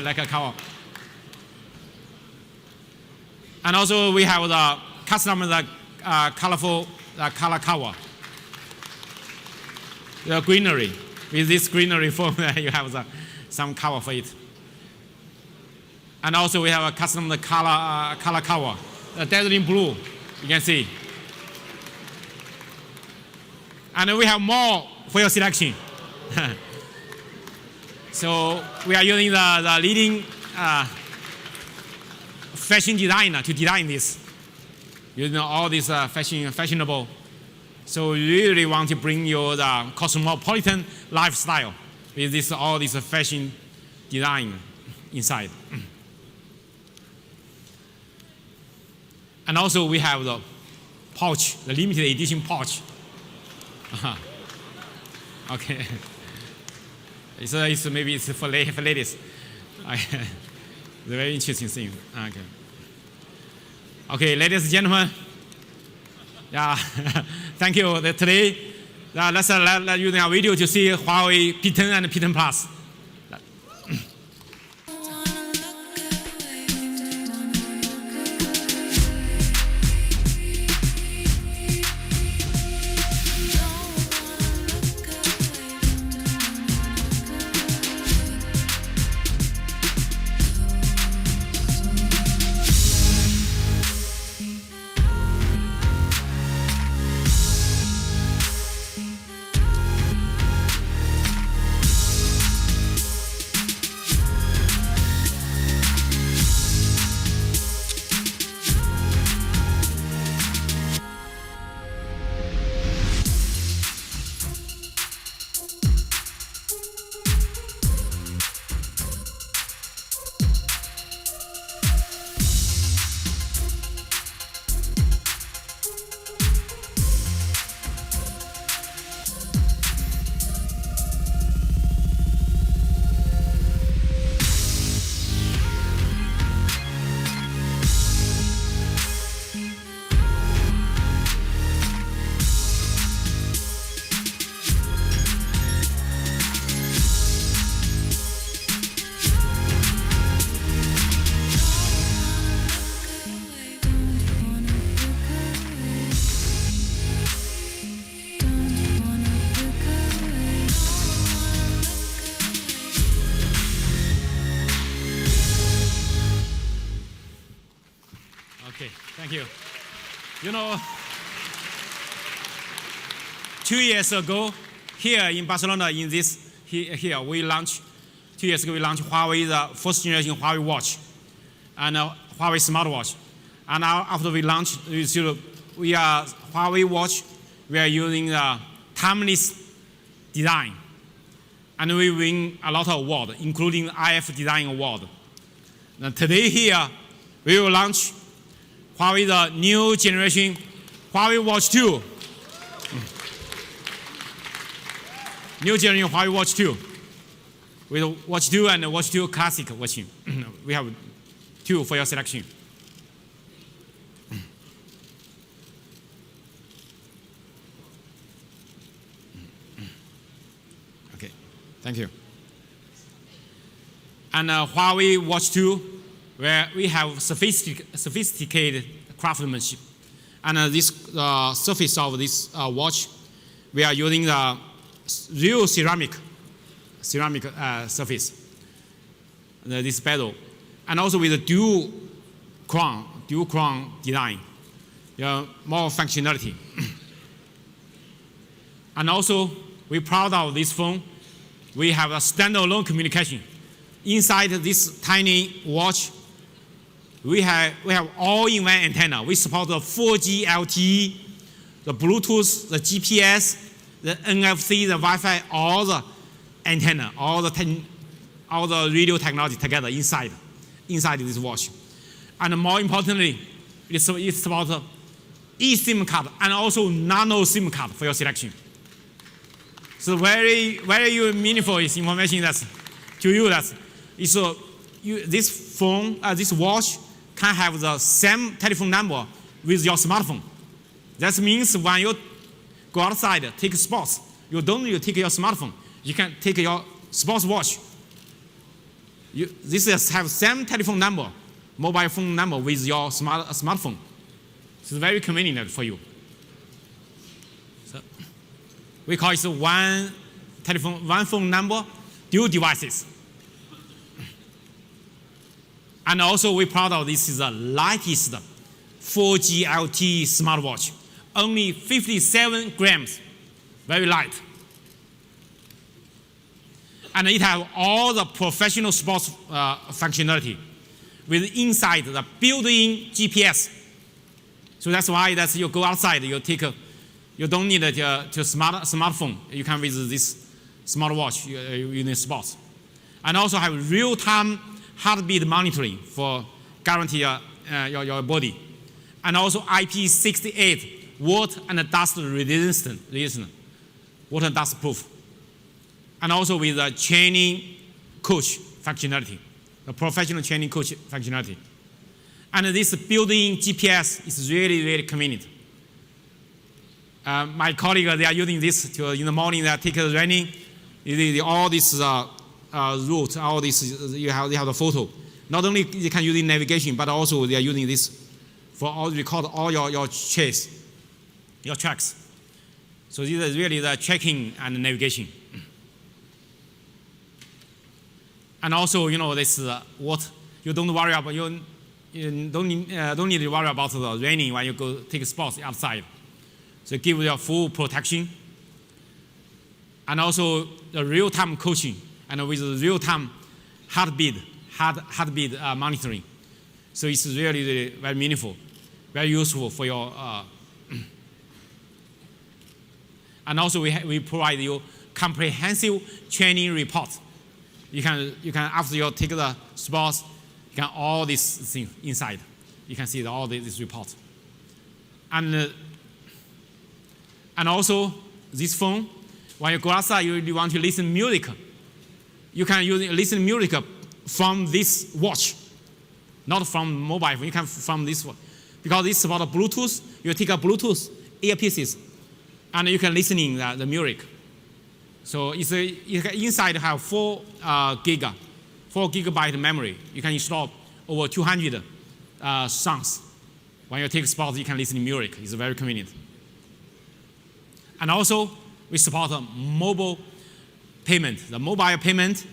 Speaker 2: Like a cover. And also we have the customized colorful color cover. The greenery. With this greenery form, you have some cover for it. And also we have a custom color cover, dazzling blue, you can see. And we have more for your selection. So we are using the leading fashion designer to design this. You know, all this fashionable. So we really want to bring you the cosmopolitan lifestyle with all this fashion design inside. And also we have the pouch, the limited edition pouch. Okay. Maybe it's for ladies. It's a very interesting thing. Okay. Okay, ladies and gentlemen. Yeah, thank you. Today, let's use our video to see Huawei P10 and P10 Plus. Okay, thank you. You know, 2 years ago, here in Barcelona, in this here we launched. 2 years ago, we launched Huawei, the first generation Huawei Watch, and Huawei smartwatch. And now after we launched, we are Huawei Watch. We are using the timeless design, and we win a lot of awards, including IF Design Award. Now today here, we will launch Huawei the new generation Huawei Watch 2. New generation Huawei Watch 2. With Watch 2 and Watch 2 Classic watching. We have 2 for your selection. Thank you. And Huawei Watch 2, where we have sophisticated craftsmanship. And this surface of this watch, we are using the real ceramic surface, this bezel. And also with a dual crown design, more functionality. And also, we're proud of this phone. We have a standalone communication. Inside this tiny watch, we have all-in-one antenna. We support the 4G LTE, the Bluetooth, the GPS, the NFC, the Wi-Fi, all the antenna, all the radio technology together inside this watch. And more importantly, it's about eSIM card and also nano SIM card for your selection. So very, very meaningful information that's to you. This phone, this watch can have the same telephone number with your smartphone. That means when you go outside, take sports, you don't need to take your smartphone. You can take your sports watch. This have same telephone number, mobile phone number with your smartphone. It's very convenient for you. So we call it one phone number, dual devices. And also we're proud of this is the lightest 4G LTE smartwatch. Only 57 grams, very light. And it has all the professional sports functionality with inside the built-in GPS. So that's why you go outside, you don't need a smartphone. You can with this smartwatch in the sports. And also have real-time heartbeat monitoring for guarantee your body. And also IP68 water and dust resistant, water and dust proof. And also with the training coach functionality, the professional training coach functionality. And this built-in GPS is really, really convenient. My colleagues, they are using this in the morning, they take a running, all this route, all this, they have the photo. Not only they can use in navigation, but also they are using this for record all your chase, your tracks. So this is really the tracking and navigation. And also, this what you don't worry about. You don't need to worry about the raining when you go take sports outside. So give you full protection. And also the real-time coaching and with real-time heartbeat monitoring. So it's really, really very meaningful, very useful for your. And also we provide you comprehensive training report. You can after you take the sports, you can all these things inside. You can see all this report. And also this phone, when you go outside, you want to listen music. You can listen music from this watch, not from mobile phone. You can from this one, because it's about Bluetooth. You take a Bluetooth earpieces, and you can listening the music. So inside have 4 gigabyte memory. You can install over 200 songs. When you take sports, you can listen to music. It's very convenient. And also, we support mobile payment. The mobile payment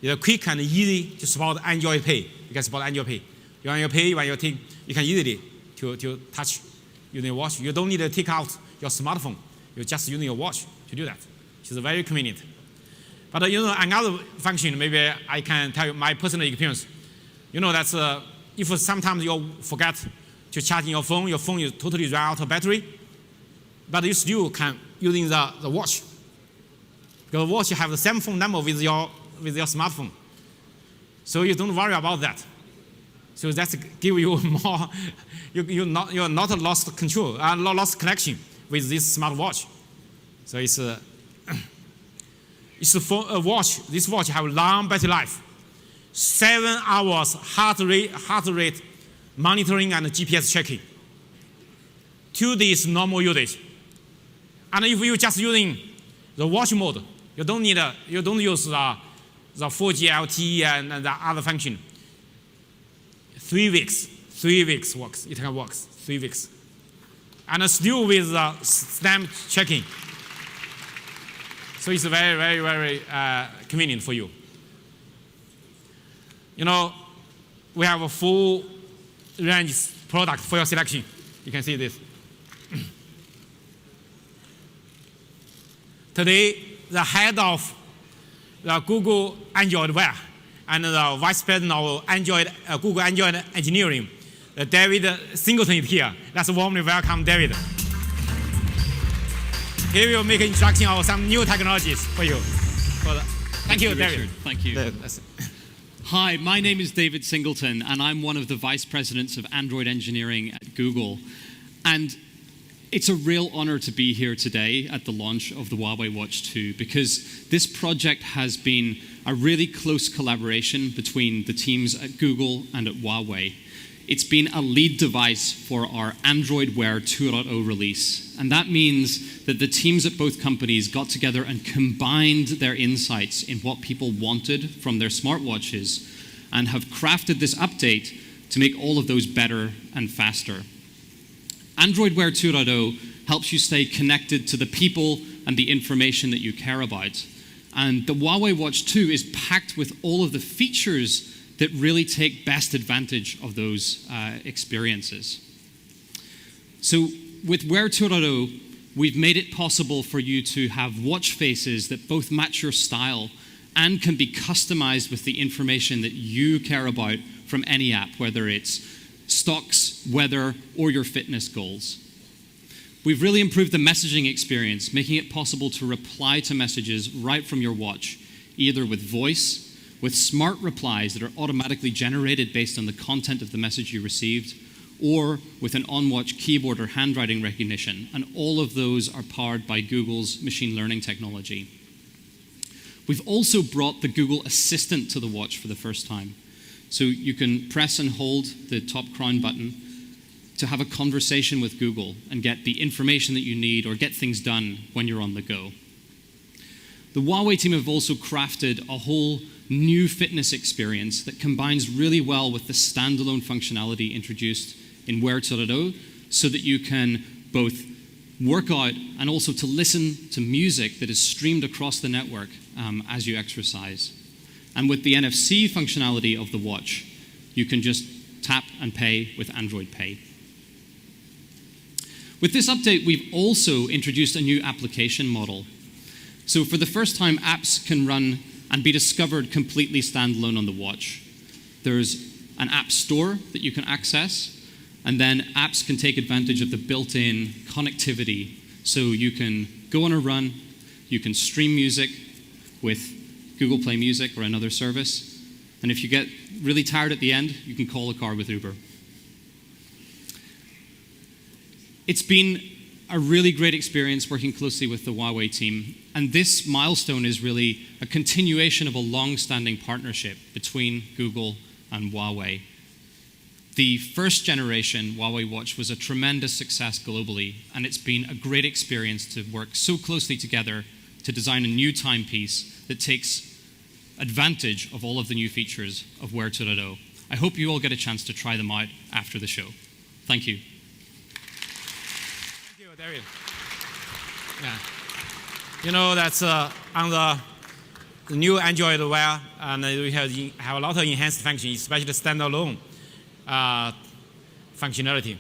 Speaker 2: is quick and easy to support Android Pay. You can support Android Pay. Android Pay, when you take, you can easily to touch using your watch. You don't need to take out your smartphone. You're just using your watch to do that. It's very convenient. But another function, maybe I can tell you my personal experience. That's if sometimes you forget to charge your phone is totally run out of battery, but you still can using the watch. Because the watch have the same phone number with your smartphone. So you don't worry about that. So that's give you more, you're not lost control, lost connection with this smartwatch. So it's a watch. This watch have long battery life, 7 hours heart rate monitoring and GPS checking. 2 days normal usage. And if you're just using the watch mode, You don't use the 4G LTE and the other function. 3 weeks works. It can work 3 weeks, and still with the stamp checking. So it's very, very, very convenient for you. We have a full range product for your selection. You can see this. Today, the head of the Google Android Wear and the vice president of Google Android Engineering, David Singleton, is here. Let's warmly welcome David. He will make an introduction of some new technologies for you. Thank you, David.
Speaker 7: Richard. Thank you. Hi, my name is David Singleton, and I'm one of the vice presidents of Android engineering at Google. And it's a real honor to be here today at the launch of the Huawei Watch 2, because this project has been a really close collaboration between the teams at Google and at Huawei. It's been a lead device for our Android Wear 2.0 release. And that means that the teams at both companies got together and combined their insights in what people wanted from their smartwatches and have crafted this update to make all of those better and faster. Android Wear 2.0 helps you stay connected to the people and the information that you care about. And the Huawei Watch 2 is packed with all of the features that really take best advantage of those experiences. So with Wear 2.0, we've made it possible for you to have watch faces that both match your style and can be customized with the information that you care about from any app, whether it's stocks, weather, or your fitness goals. We've really improved the messaging experience, making it possible to reply to messages right from your watch, either with voice, with smart replies that are automatically generated based on the content of the message you received, or with an on-watch keyboard or handwriting recognition. And all of those are powered by Google's machine learning technology. We've also brought the Google Assistant to the watch for the first time. So you can press and hold the top crown button to have a conversation with Google and get the information that you need or get things done when you're on the go. The Huawei team have also crafted a whole new fitness experience that combines really well with the standalone functionality introduced in Wear 2.0 so that you can both work out and also to listen to music that is streamed across the network as you exercise. And with the NFC functionality of the watch, you can just tap and pay with Android Pay. With this update, we've also introduced a new application model. So for the first time, apps can run and be discovered completely standalone on the watch. There's an app store that you can access, and then apps can take advantage of the built-in connectivity. So you can go on a run, you can stream music with Google Play Music or another service, and if you get really tired at the end, you can call a car with Uber. It's been a really great experience working closely with the Huawei team, and this milestone is really a continuation of a long-standing partnership between Google and Huawei. The first generation Huawei Watch was a tremendous success globally, and it's been a great experience to work so closely together to design a new timepiece that takes advantage of all of the new features of Wear 2.0. I hope you all get a chance to try them out after the show. Thank you.
Speaker 2: Thank you, David. Yeah. That's on the new Android Wear, and we have a lot of enhanced functions, especially standalone functionality.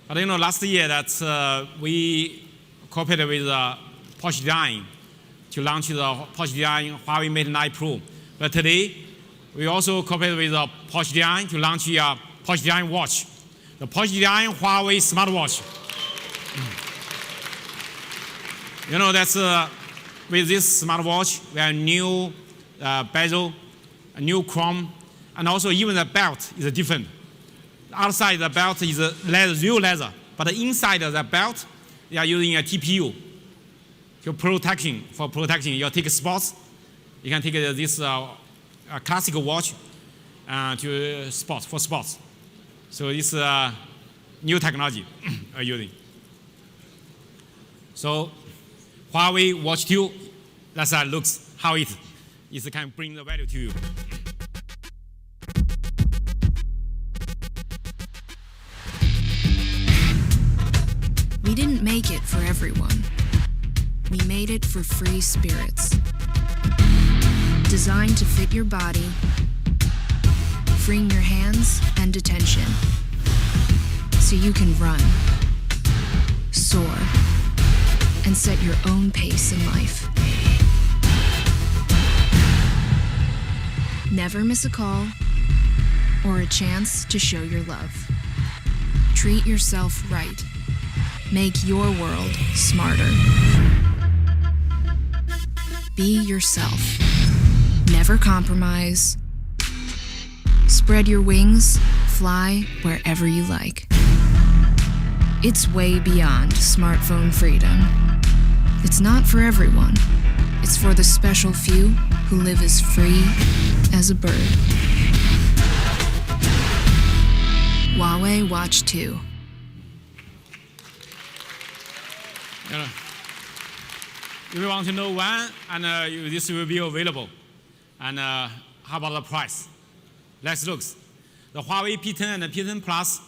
Speaker 2: But last year we cooperated with Porsche Design to launch the Porsche Design Huawei Mate 9 Pro. But today, we also cooperated with Porsche Design to launch a Porsche Design watch, the Porsche Design Huawei smartwatch. With this smartwatch, we have new bezel, a new chrome, and also even the belt is different. The outside the belt is real leather, but inside the belt, they are using a TPU for protection. You take sports, you can take this classic watch to sports. So it's new technology are using. So Huawei Watch 2 That's how it looks, how it can bring the value to you.
Speaker 5: We didn't make it for everyone. We made it for free spirits. Designed to fit your body, freeing your hands and attention, so you can run, soar, and set your own pace in life. Never miss a call or a chance to show your love. Treat yourself right. Make your world smarter. Be yourself. Never compromise. Spread your wings, fly wherever you like. It's way beyond smartphone freedom. It's not for everyone. It's for the special few who live as free as a bird. Huawei Watch 2.
Speaker 2: If you want to know when and this will be available, and how about the price? Let's look. The Huawei P10 and the P10 Plus,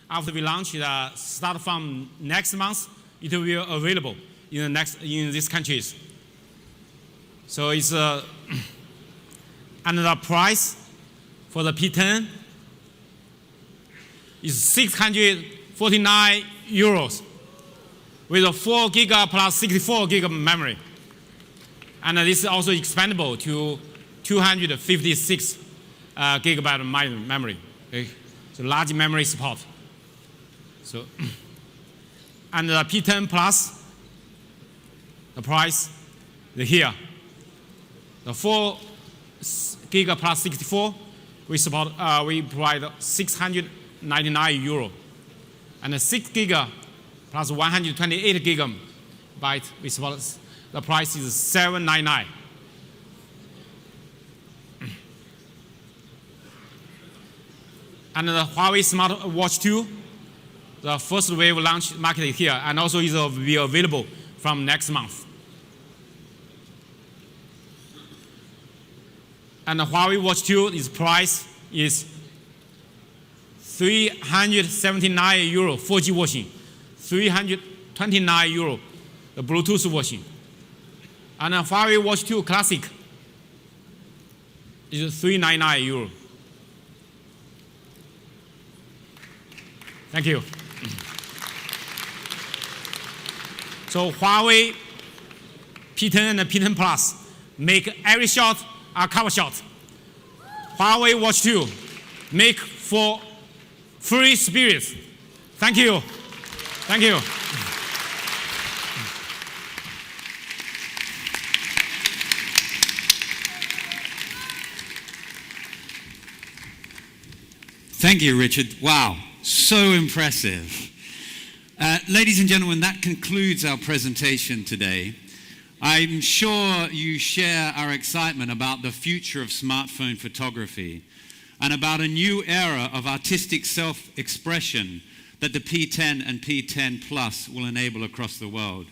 Speaker 2: after we launch it, start from next month, it will be available in these countries. So it's and the price for the P10 is 649 euros with a 4 gig plus 64 gig memory. And this is also expandable to 256 gigabyte memory. Okay? So large memory support. So, and the P10 Plus, the price is here. The 4 gig plus 64, we provide 699 euro. And the 6 gig plus 128 gigabyte, we support, the price is 799. And the Huawei Smart Watch 2, the first wave launch market here, and also it will be available from next month. And the Huawei Watch 2, its price is 379 euro 4G version, 329 euro the Bluetooth version. And the Huawei Watch 2 Classic is 399 euro. Thank you. So Huawei P10 and P10 Plus make every shot a cover shot. Huawei Watch 2 make for free spirits. Thank you. Thank you.
Speaker 8: Thank you, Richard. Wow, so impressive. Ladies and gentlemen, that concludes our presentation today. I'm sure you share our excitement about the future of smartphone photography and about a new era of artistic self-expression that the P10 and P10 Plus will enable across the world.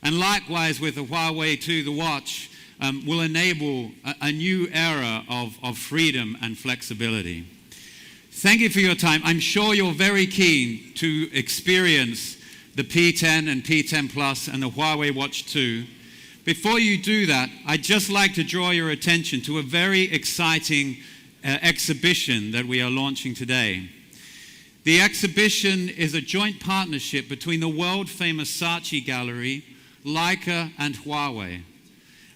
Speaker 8: And likewise with the Huawei 2, the watch, will enable a new era of freedom and flexibility. Thank you for your time. I'm sure you're very keen to experience the P10 and P10 Plus and the Huawei Watch 2. Before you do that, I'd just like to draw your attention to a very exciting exhibition that we are launching today. The exhibition is a joint partnership between the world-famous Saatchi Gallery, Leica, and Huawei.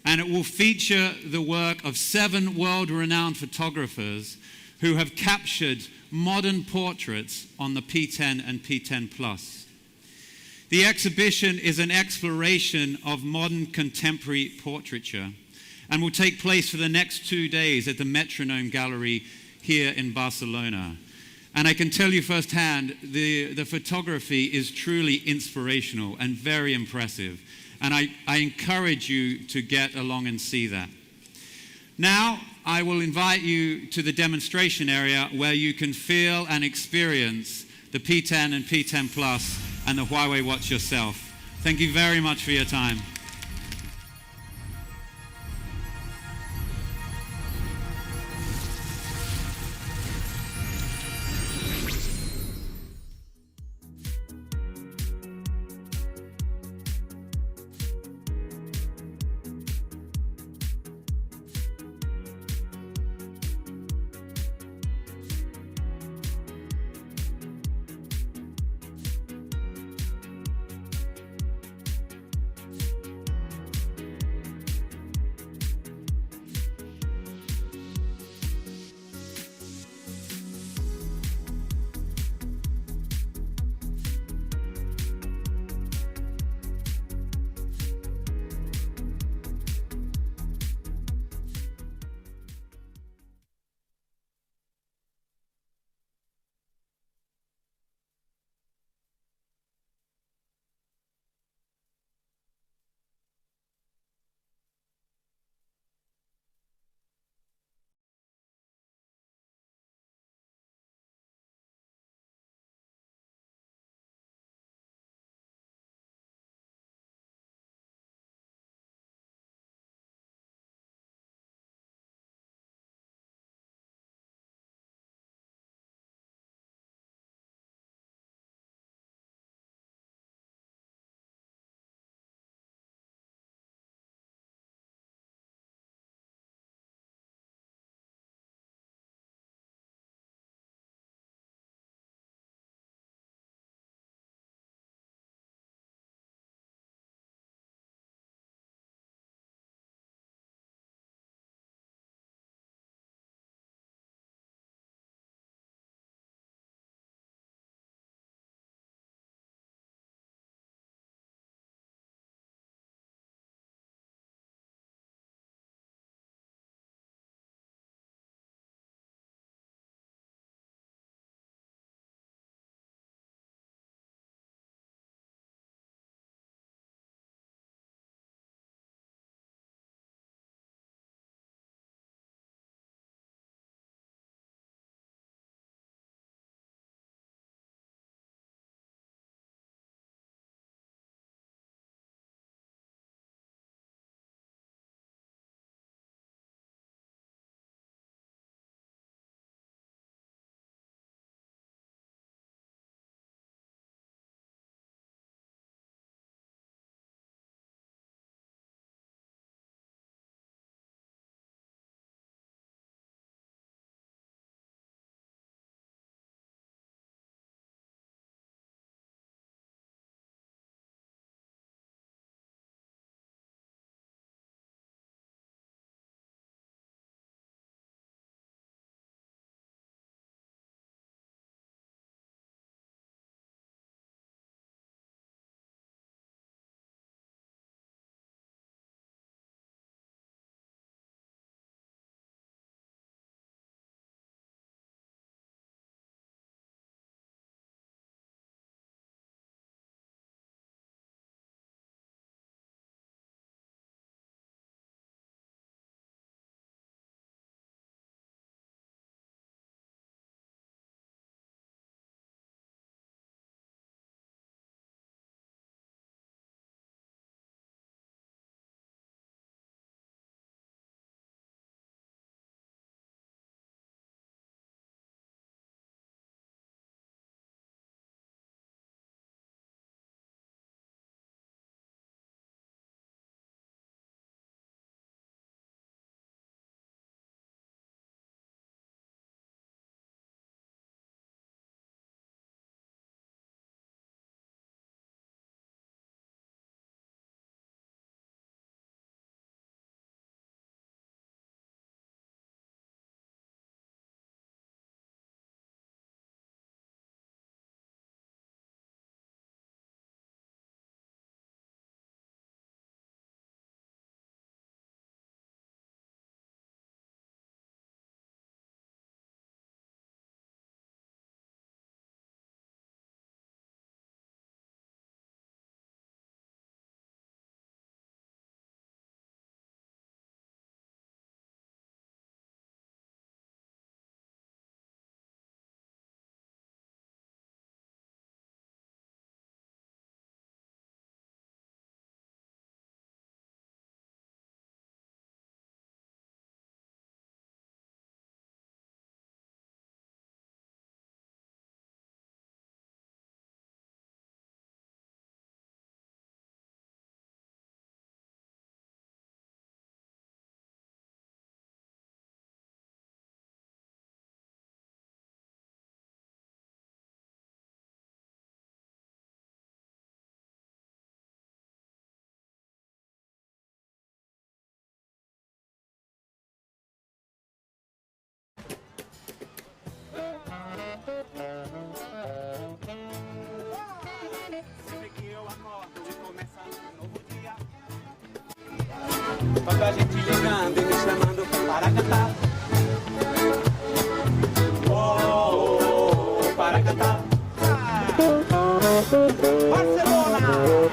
Speaker 8: And it will feature the work of 7 world-renowned photographers who have captured modern portraits on the P10 and P10 Plus. The exhibition is an exploration of modern contemporary portraiture and will take place for the next 2 days at the Metronome Gallery here in Barcelona. And I can tell you firsthand, the photography is truly inspirational and very impressive. And I encourage you to get along and see that. Now, I will invite you to the demonstration area where you can feel and experience the P10 and P10 Plus and the Huawei Watch yourself. Thank you very much for your time.
Speaker 9: Tanta gente ligando e me chamando para cantar. Oh, para cantar. Barcelona!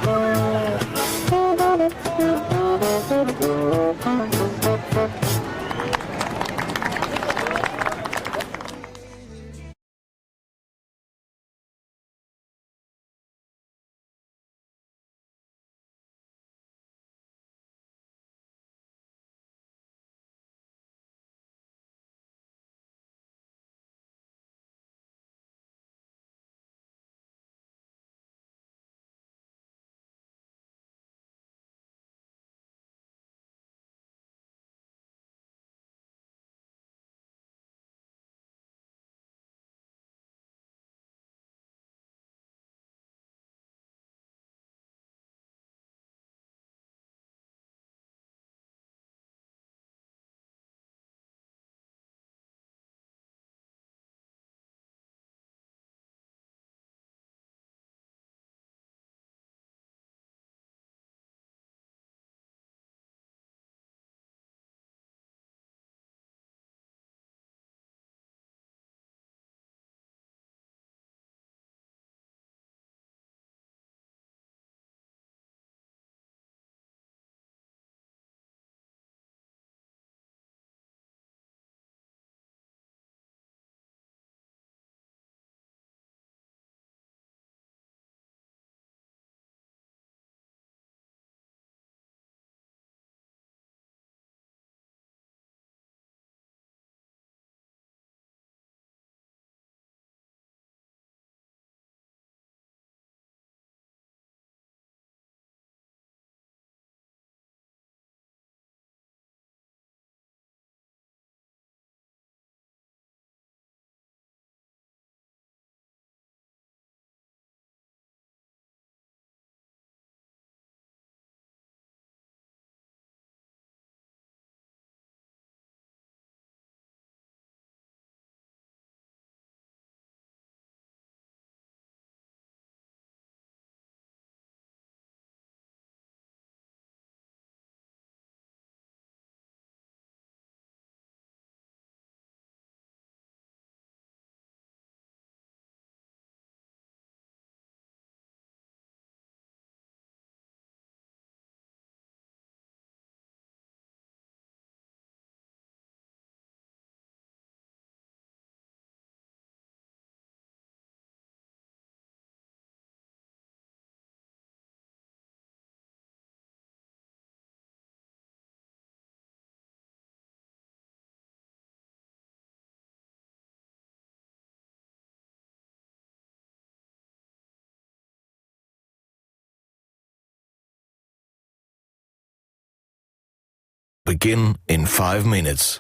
Speaker 10: Begin in 5 minutes.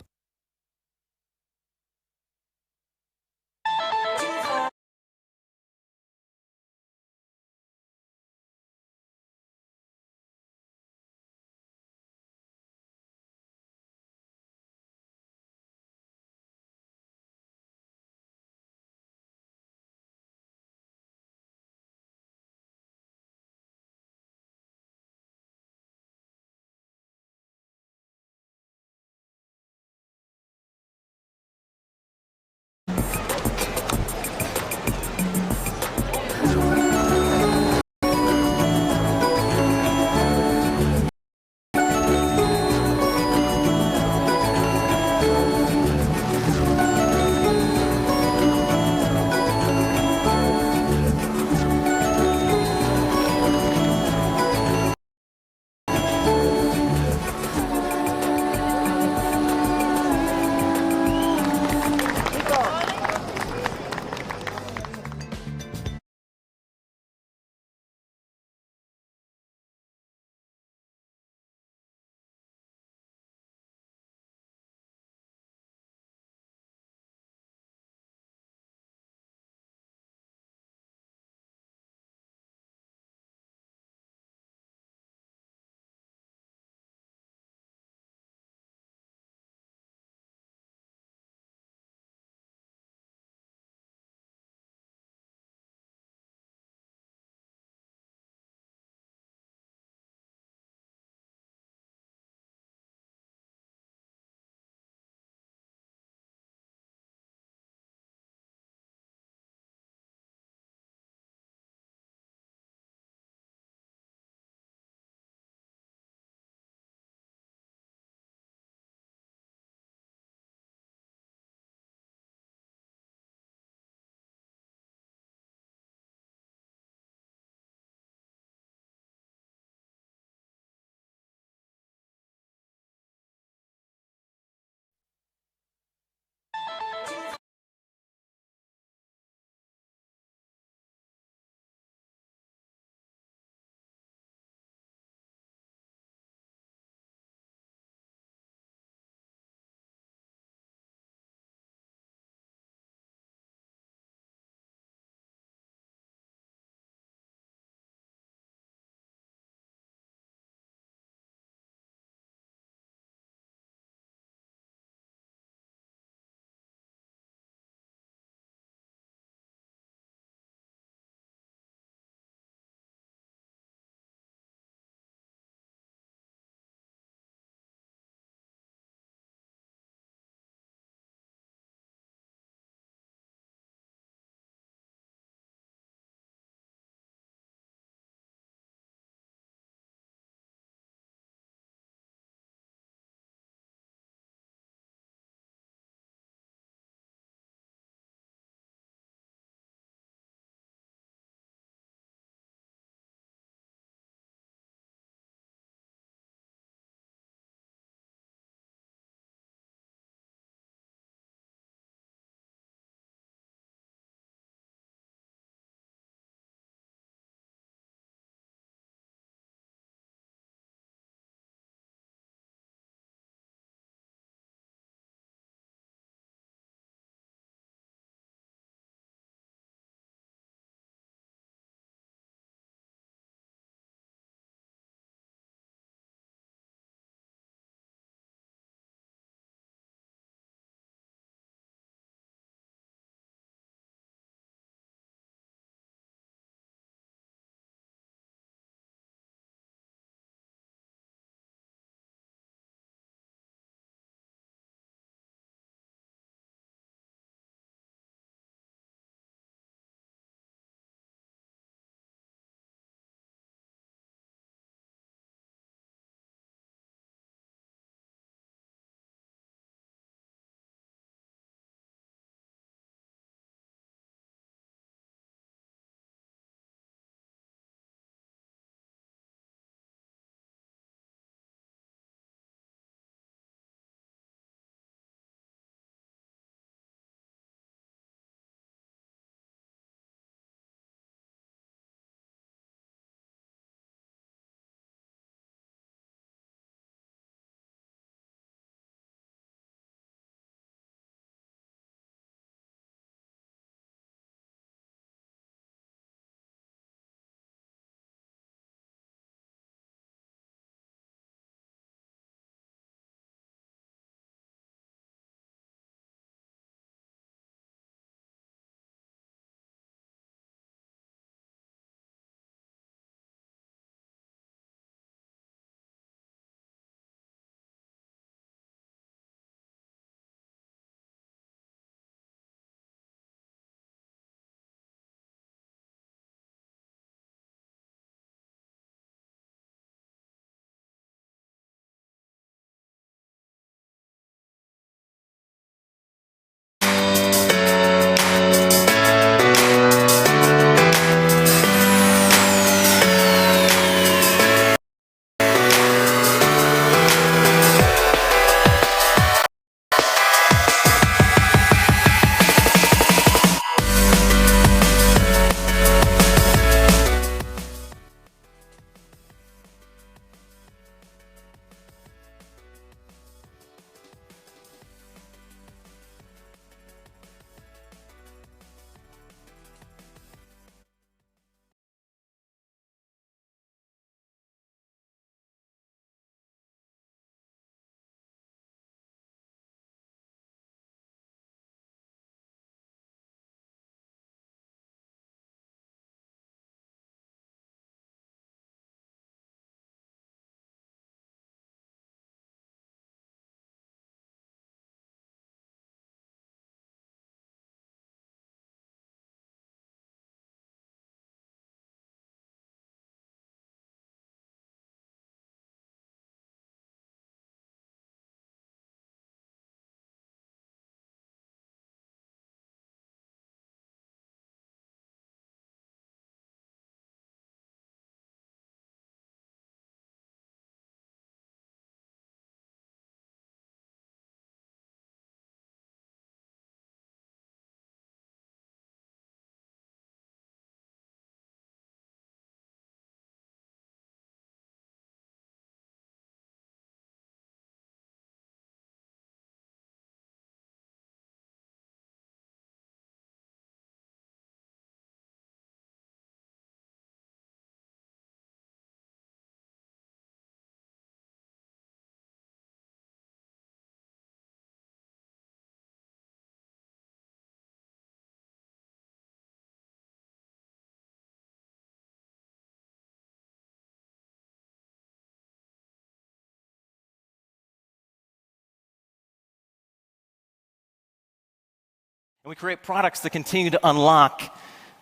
Speaker 11: And we create products that continue to unlock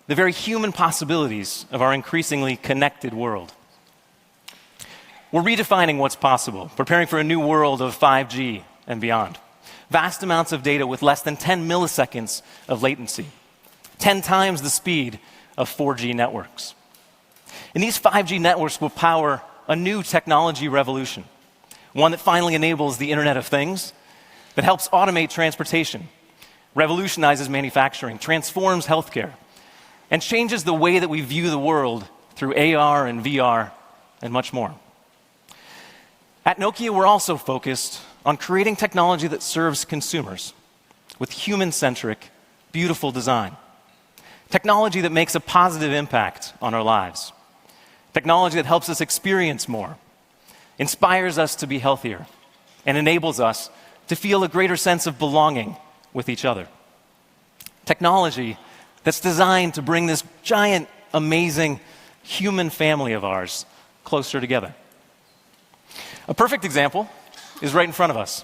Speaker 11: the very human possibilities of our increasingly connected world. We're redefining what's possible, preparing for a new world of 5G and beyond. Vast amounts of data with less than 10 milliseconds of latency, 10 times the speed of 4G networks. And these 5G networks will power a new technology revolution, one that finally enables the Internet of Things, that helps automate transportation, revolutionizes manufacturing, transforms healthcare, and changes the way that we view the world through AR and VR and much more. At Nokia, we're also focused on creating technology that serves consumers with human-centric, beautiful design. Technology that makes a positive impact on our lives. Technology that helps us experience more, inspires us to be healthier, and enables us to feel a greater sense of belonging with each other. Technology that's designed to bring this giant, amazing human family of ours closer together. A perfect example is right in front of us.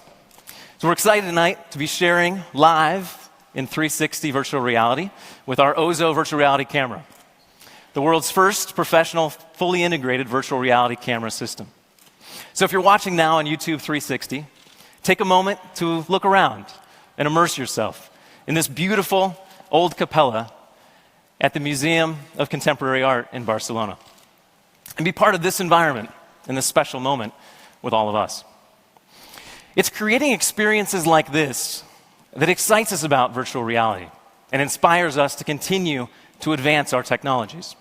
Speaker 11: So we're excited tonight to be sharing live in 360 virtual reality with our Ozo virtual reality camera, the world's first professional, fully integrated virtual reality camera system. So if you're watching now on YouTube 360, take a moment to look around and immerse yourself in this beautiful old capella at the Museum of Contemporary Art in Barcelona, and be part of this environment in this special moment with all of us. It's creating experiences like this that excites us about virtual reality and inspires us to continue to advance our technologies.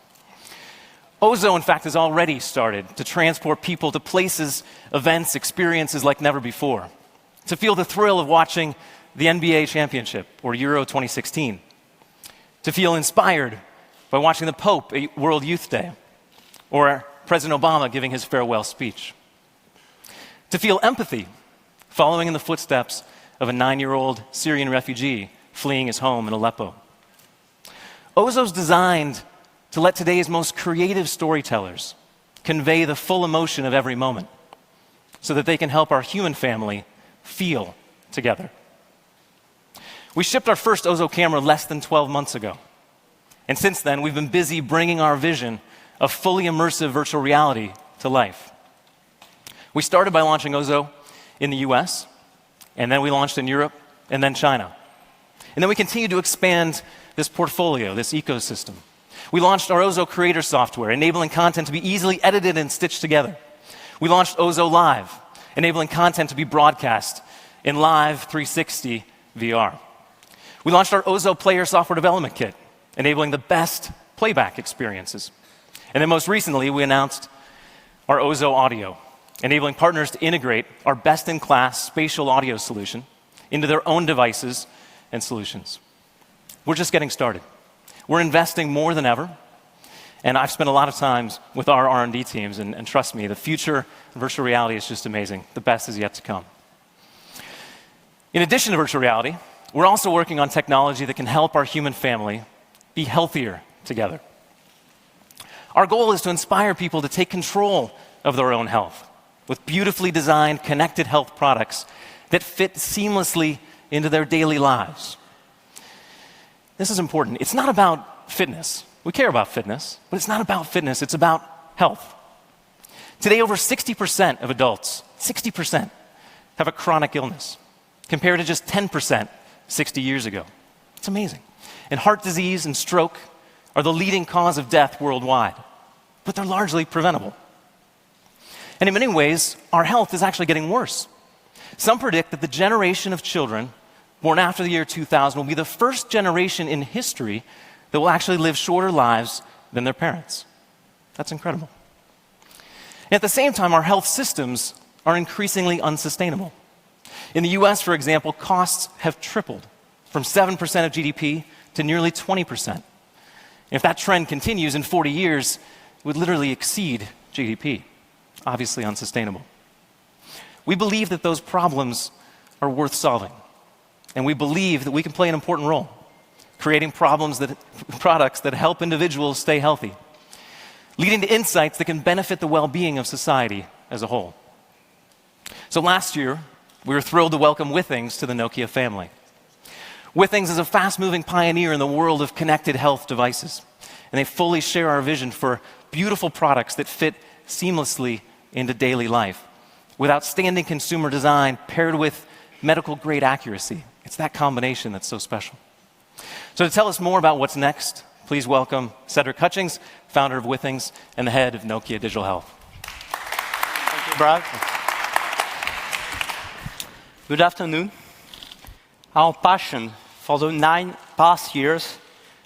Speaker 11: Ozo, in fact, has already started to transport people to places, events, experiences like never before, to feel the thrill of watching the NBA championship or Euro 2016, to feel inspired by watching the Pope at World Youth Day or President Obama giving his farewell speech, to feel empathy following in the footsteps of a 9-year-old Syrian refugee fleeing his home in Aleppo. Ozo's designed to let today's most creative storytellers convey the full emotion of every moment so that they can help our human family feel together. We shipped our first Ozo camera less than 12 months ago. And since then, we've been busy bringing our vision of fully immersive virtual reality to life. We started by launching Ozo in the US, and then we launched in Europe, and then China. And then we continued to expand this portfolio, this ecosystem. We launched our Ozo creator software, enabling content to be easily edited and stitched together. We launched Ozo Live, enabling content to be broadcast in live 360 VR. We launched our Ozo Player software development kit, enabling the best playback experiences. And then most recently, we announced our Ozo Audio, enabling partners to integrate our best-in-class spatial audio solution into their own devices and solutions. We're just getting started. We're investing more than ever, and I've spent a lot of time with our R&D teams, and trust me, the future of virtual reality is just amazing. The best is yet to come. In addition to virtual reality, we're also working on technology that can help our human family be healthier together. Our goal is to inspire people to take control of their own health with beautifully designed, connected health products that fit seamlessly into their daily lives. This is important. It's not about fitness. We care about fitness, but it's not about fitness. It's about health. Today, over 60% of adults, 60%, have a chronic illness, compared to just 10% 60 years ago. It's amazing. And heart disease and stroke are the leading cause of death worldwide, but they're largely preventable. And in many ways, our health is actually getting worse. Some predict that the generation of children born after the year 2000 will be the first generation in history that will actually live shorter lives than their parents. That's incredible. And at the same time, our health systems are increasingly unsustainable. In the US, for example, costs have tripled from 7% of GDP to nearly 20%. And if that trend continues in 40 years, it would literally exceed GDP. Obviously unsustainable. We believe that those problems are worth solving. And we believe that we can play an important role, creating products that help individuals stay healthy, leading to insights that can benefit the well-being of society as a whole. So last year, we were thrilled to welcome Withings to the Nokia family. Withings is a fast-moving pioneer in the world of connected health devices, and they fully share our vision for beautiful products that fit seamlessly into daily life, with outstanding consumer design paired with medical-grade accuracy. It's that combination that's so special. So to tell us more about what's next, please welcome Cedric Hutchings, founder of Withings and the head of Nokia Digital Health.
Speaker 12: Thank you, Brad. Good afternoon. Our passion for the 9 past years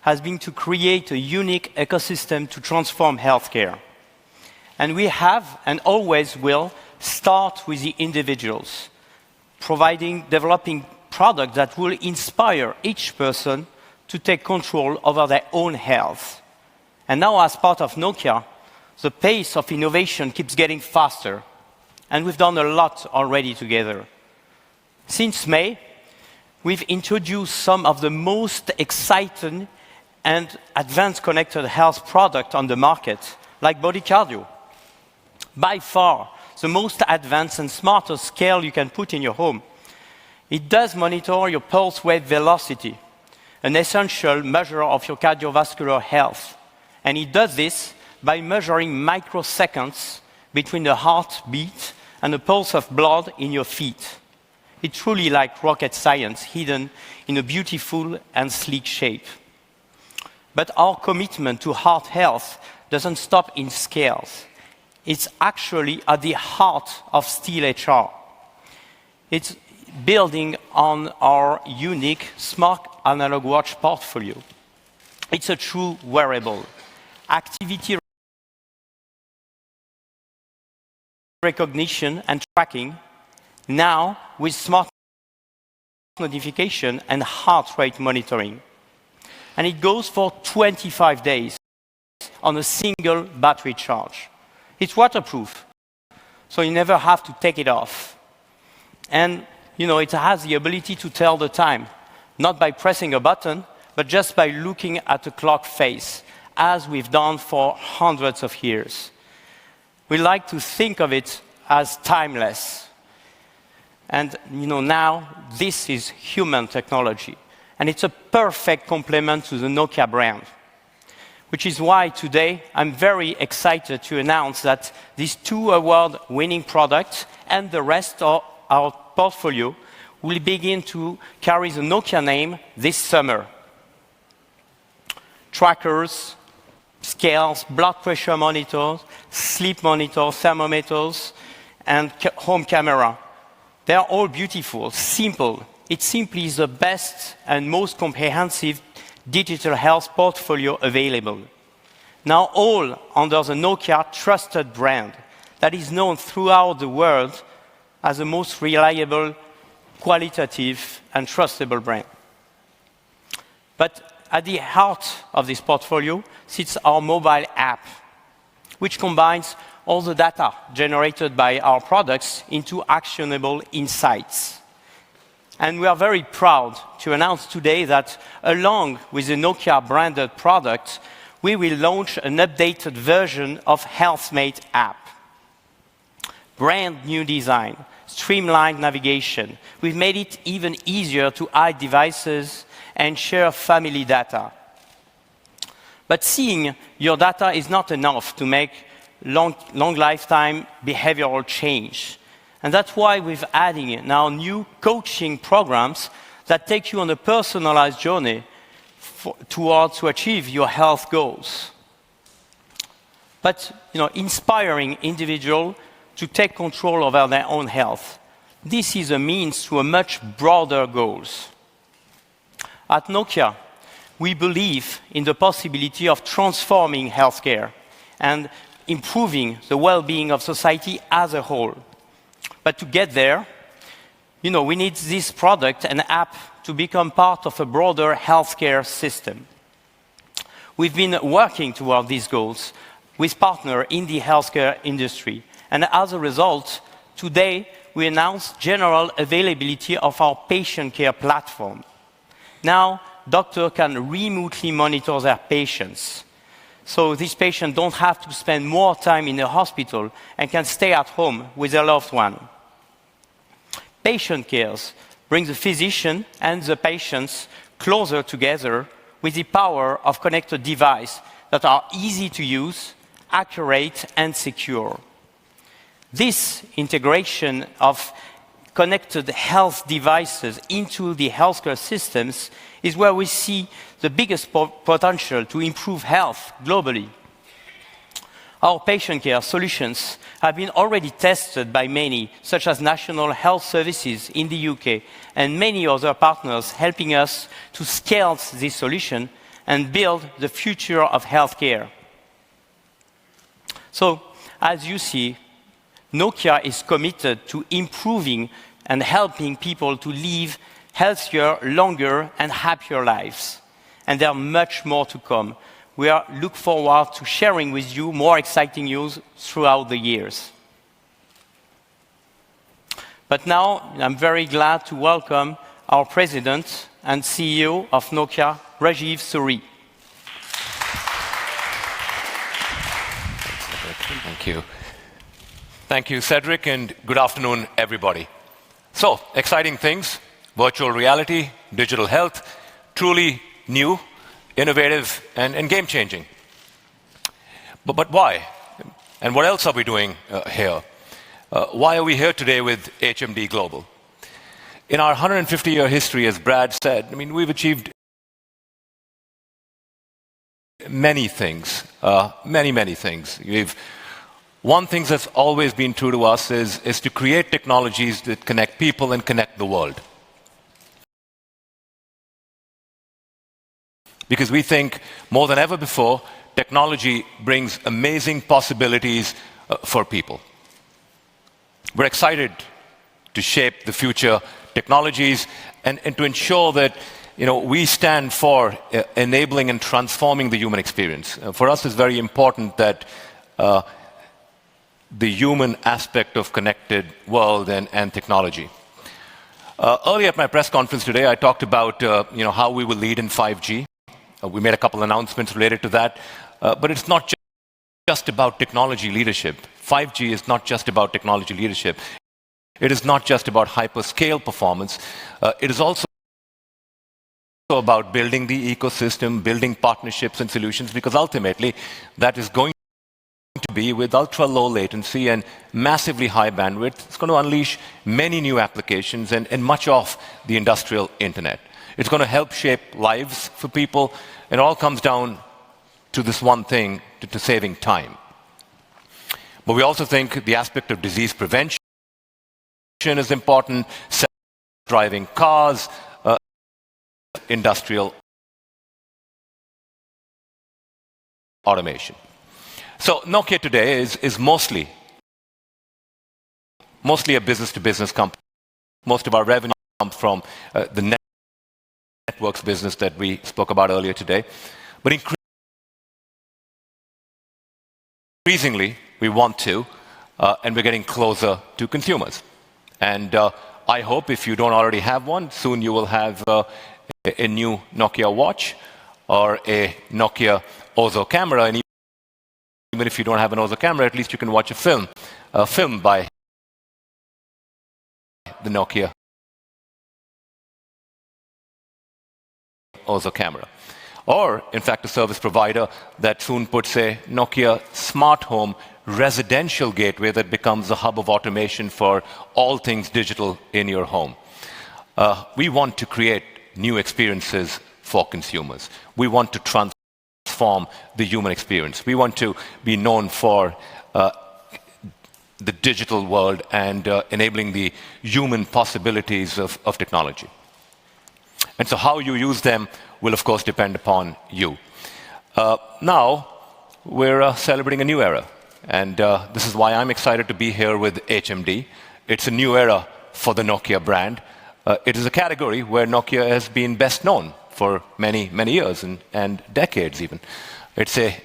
Speaker 12: has been to create a unique ecosystem to transform healthcare. And we have and always will start with the individuals, developing products that will inspire each person to take control over their own health. And now, as part of Nokia, the pace of innovation keeps getting faster, and we've done a lot already together. Since May, we've introduced some of the most exciting and advanced connected health products on the market, like Body Cardio. By far, the most advanced and smartest scale you can put in your home. It does monitor your pulse wave velocity, an essential measure of your cardiovascular health. And it does this by measuring microseconds between the heartbeat and the pulse of blood in your feet. It's truly like rocket science hidden in a beautiful and sleek shape. But our commitment to heart health doesn't stop in scales. It's actually at the heart of Steel HR. It's building on our unique smart analog watch portfolio. It's a true wearable. Activity recognition and tracking, now with smart notification and heart rate monitoring. And it goes for 25 days on a single battery charge. It's waterproof, so you never have to take it off. And it has the ability to tell the time, not by pressing a button, but just by looking at the clock face, as we've done for hundreds of years. We like to think of it as timeless. And now this is human technology. And it's a perfect complement to the Nokia brand. Which is why today I'm very excited to announce that these 2 award-winning products and the rest of our portfolio will begin to carry the Nokia name this summer. Trackers, scales, blood pressure monitors, sleep monitors, thermometers, and home camera. They are all beautiful, simple. It simply is the best and most comprehensive digital health portfolio available. Now all under the Nokia trusted brand that is known throughout the world as the most reliable, qualitative, and trustable brand. But at the heart of this portfolio sits our mobile app, which combines all the data generated by our products into actionable insights. And we are very proud to announce today that along with the Nokia branded product, we will launch an updated version of HealthMate app. Brand new design, streamlined navigation. We've made it even easier to hide devices and share family data. But seeing your data is not enough to make long lifetime behavioral change. And that's why we're adding now new coaching programs that take you on a personalized journey to achieve your health goals. But inspiring individuals to take control over their own health. This is a means to a much broader goals. At Nokia, we believe in the possibility of transforming healthcare and improving the well-being of society as a whole. But to get there, we need this product and app to become part of a broader healthcare system. We've been working toward these goals with partners in the healthcare industry. And as a result, today we announced general availability of our patient care platform. Now, doctors can remotely monitor their patients. So these patients don't have to spend more time in the hospital and can stay at home with their loved one. Patient cares brings the physician and the patients closer together with the power of connected devices that are easy to use, accurate, and secure. This integration of connected health devices into the healthcare systems is where we see the biggest potential to improve health globally. Our patient care solutions have been already tested by many, such as National Health Services in the UK and many other partners, helping us to scale this solution and build the future of healthcare. So, as you see, Nokia is committed to improving and helping people to live healthier, longer, and happier lives. And there are much more to come. We look forward to sharing with you more exciting news throughout the years. But now, I'm very glad to welcome our President and CEO of Nokia, Rajeev Suri.
Speaker 13: Thank you. Thank you, Cedric, and good afternoon, everybody. So, exciting things, virtual reality, digital health, truly new, innovative, and game-changing. But why? And what else are we doing here? Why are we here today with HMD Global? In our 150-year history, as Brad said, I mean, we've achieved many things, many things. One thing that's always been true to us is to create technologies that connect people and connect the world. Because we think more than ever before, technology brings amazing possibilities for people. We're excited to shape the future technologies and to ensure that we stand for enabling and transforming the human experience. For us, it's very important that the human aspect of connected world and technology. Earlier at my press conference today, I talked about how we will lead in 5G. We made a couple announcements related to that, but it's not just about technology leadership. 5G is not just about technology leadership. It is not just about hyperscale performance. It is also about building the ecosystem, building partnerships and solutions, because ultimately that is going to be with ultra-low latency and massively high bandwidth. It's going to unleash many new applications and much of the industrial internet. It's going to help shape lives for people. It all comes down to this one thing, to saving time. But we also think the aspect of disease prevention is important, self-driving cars, industrial automation. So Nokia today is mostly a business-to-business company. Most of our revenue comes from the networks business that we spoke about earlier today. But increasingly, we want to, and we're getting closer to consumers. And I hope if you don't already have one, soon you will have a new Nokia Watch or a Nokia Ozo camera. And even if you don't have an Ozo camera, at least you can watch a film by the Nokia Ozo camera. Or, in fact, a service provider that soon puts a Nokia smart home residential gateway that becomes a hub of automation for all things digital in your home. We want to create new experiences for consumers. We want to transform the human experience. We want to be known for the digital world and enabling the human possibilities of technology. And so how you use them will, of course, depend upon you. Now, we're celebrating a new era. And this is why I'm excited to be here with HMD. It's a new era for the Nokia brand. It is a category where Nokia has been best known for many, many years and decades even. It's a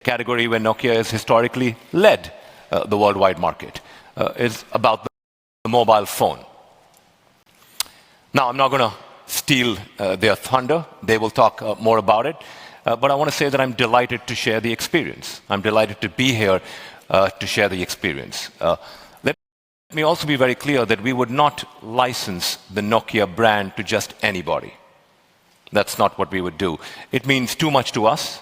Speaker 13: category where Nokia has historically led the worldwide market. It's about the mobile phone. Now, I'm not going to steal their thunder. They will talk more about it. But I want to say that I'm delighted to share the experience. I'm delighted to be here to share the experience. Let me also be very clear that we would not license the Nokia brand to just anybody. That's not what we would do. It means too much to us.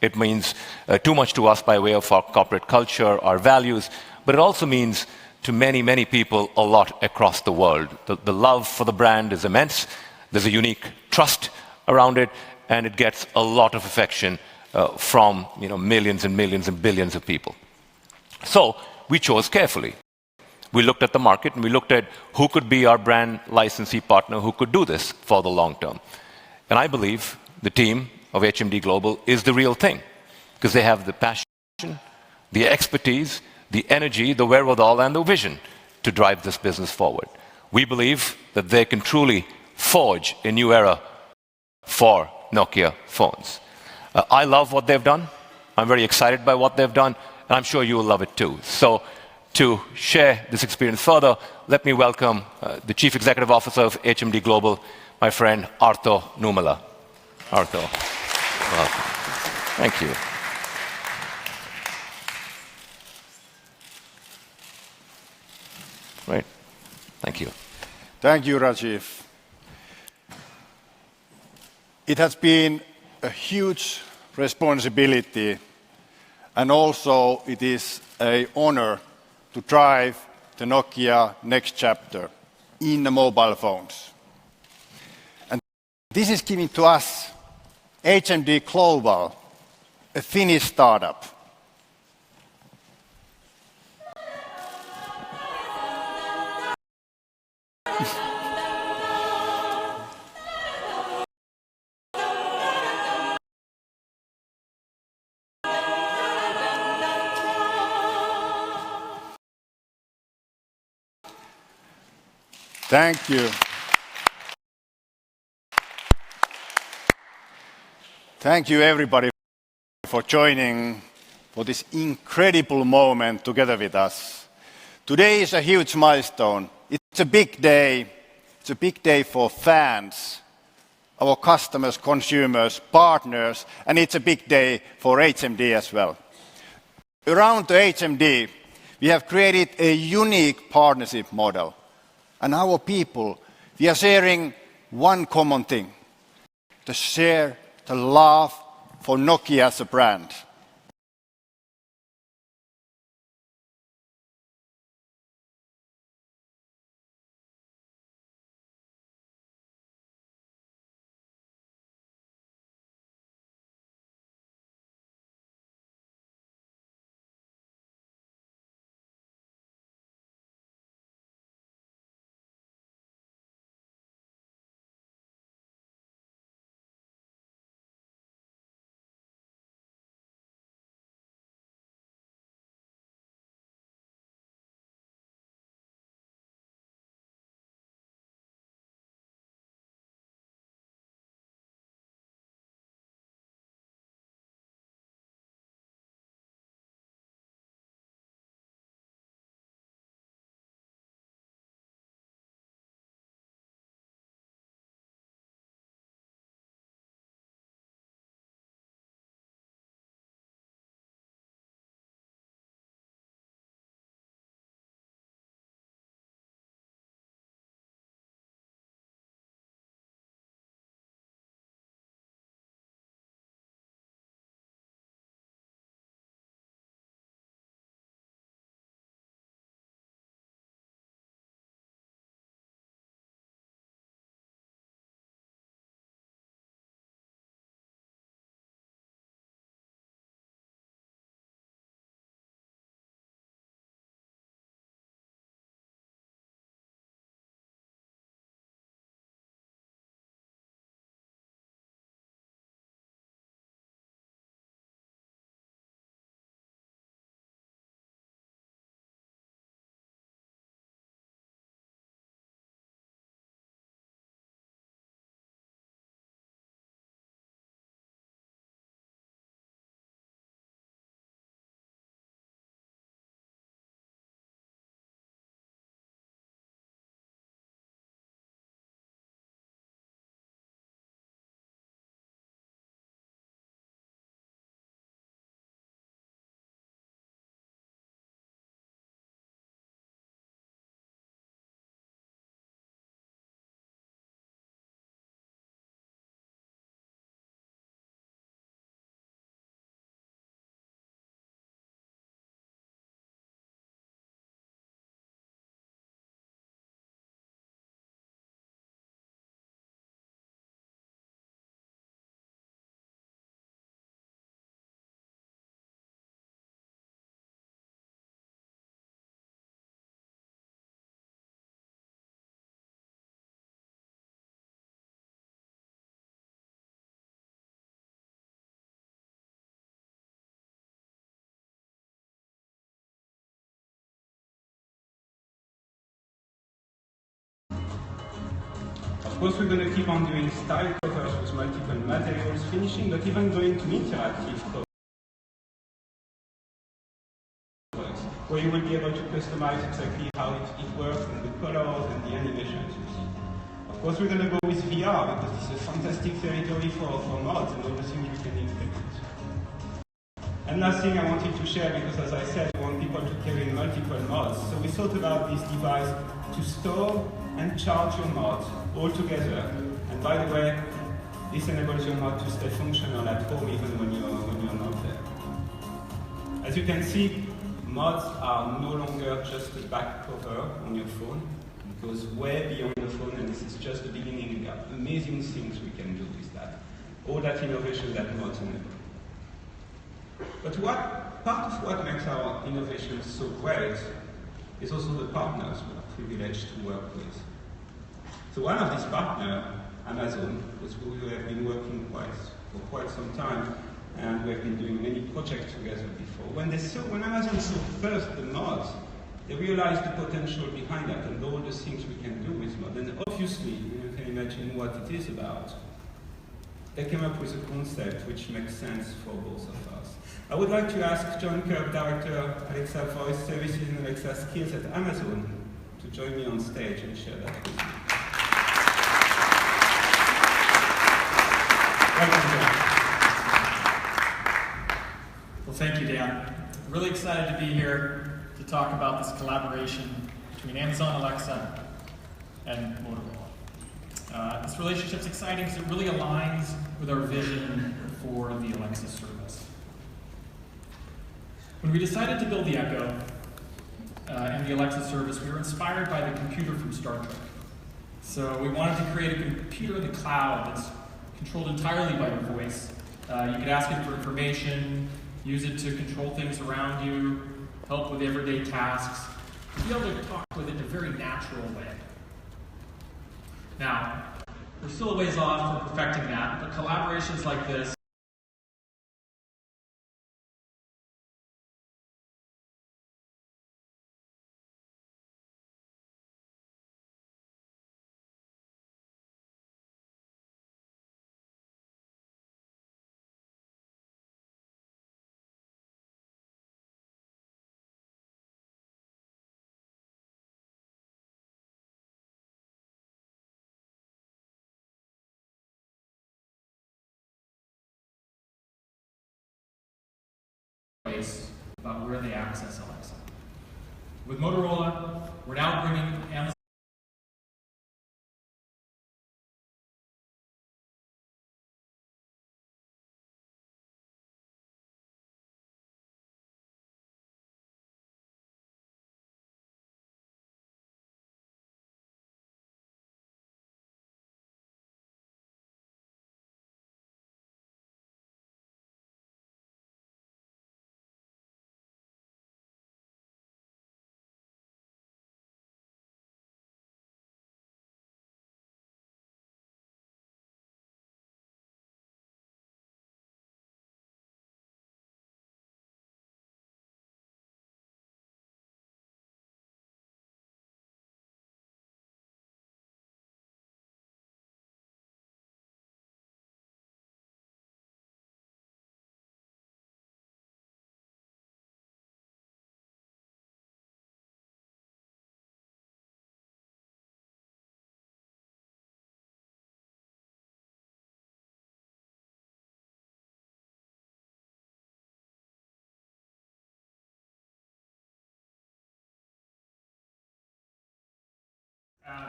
Speaker 13: It means too much to us by way of our corporate culture, our values, but it also means to many, many people a lot across the world. The love for the brand is immense. There's a unique trust around it, and it gets a lot of affection from millions and millions and billions of people. So we chose carefully. We looked at the market and we looked at who could be our brand licensee partner who could do this for the long term. And I believe the team of HMD Global is the real thing, because they have the passion, the expertise, the energy, the wherewithal, and the vision to drive this business forward. We believe that they can truly forge a new era for Nokia phones. I love what they've done. I'm very excited by what they've done, and I'm sure you will love it too. So, to share this experience further, let me welcome the Chief Executive Officer of HMD Global, my friend Arto Numala. Arto, welcome. Thank you. Great. Thank you.
Speaker 14: Thank you, Rajiv. It has been a huge responsibility, and also it is an honor to drive the Nokia next chapter in the mobile phones. And this is giving to us HMD Global, a Finnish startup. Thank you. Thank you, everybody, for joining for this incredible moment together with us. Today is a huge milestone. It's a big day. It's a big day for fans, our customers, consumers, partners, and it's a big day for HMD as well. Around the HMD, we have created a unique partnership model. And our people, we are sharing one common thing: to share the love for Nokia as a brand.
Speaker 15: Of course, we're going to keep on doing style covers with multiple materials, finishing, but even going to interactive covers, where you will be able to customize exactly how it works and the colors and the animations you see. Of course, we're going to go with VR because this is a fantastic territory for mods and all the things we can implement. And last thing I wanted to share, because as I said, we want people to carry multiple mods. So we thought about this device to store and charge your mods all together. And by the way, this enables your mod to stay functional at home even when you're not there. As you can see, mods are no longer just a back cover on your phone. It goes way beyond the phone, and this is just the beginning. We have amazing things we can do with that. All that innovation that mods enable. But part of what makes our innovation so great is also the partners we are privileged to work with. So one of these partners, Amazon, with who we have been working for quite some time, and we have been doing many projects together before. When Amazon saw first the mods, they realized the potential behind that and all the things we can do with mods. And obviously, you can imagine what it is about. They came up with a concept which makes sense for both of us. I would like to ask John Kirk, Director, Alexa Voice Services and Alexa Skills at Amazon, to join me on stage and share that with me. Welcome, John.
Speaker 16: Well, thank you, Dan. Really excited to be here to talk about this collaboration between Amazon Alexa and Motorola. This relationship's exciting because it really aligns with our vision for the Alexa service. When we decided to build the Echo and the Alexa service, we were inspired by the computer from Star Trek. So we wanted to create a computer in the cloud that's controlled entirely by your voice. You could ask it for information, use it to control things around you, help with everyday tasks, and be able to talk with it in a very natural way. Now, we're still a ways off from perfecting that, but collaborations like this about where they access Alexa. With Motorola, we're now bringing Amazon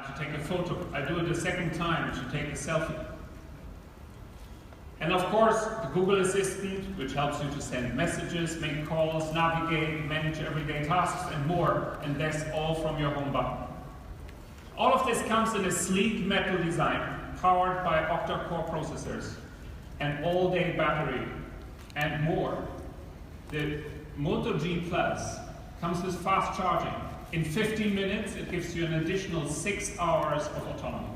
Speaker 16: to take a photo. I do it a second time to take a selfie. And of course, the Google Assistant, which helps you to send messages, make calls, navigate, manage everyday tasks, and more, and that's all from your home button. All of this comes in a sleek metal design, powered by octa-core processors, an all-day battery, and more. The Moto G Plus comes with fast charging. In 15 minutes, it gives you an additional 6 hours of autonomy.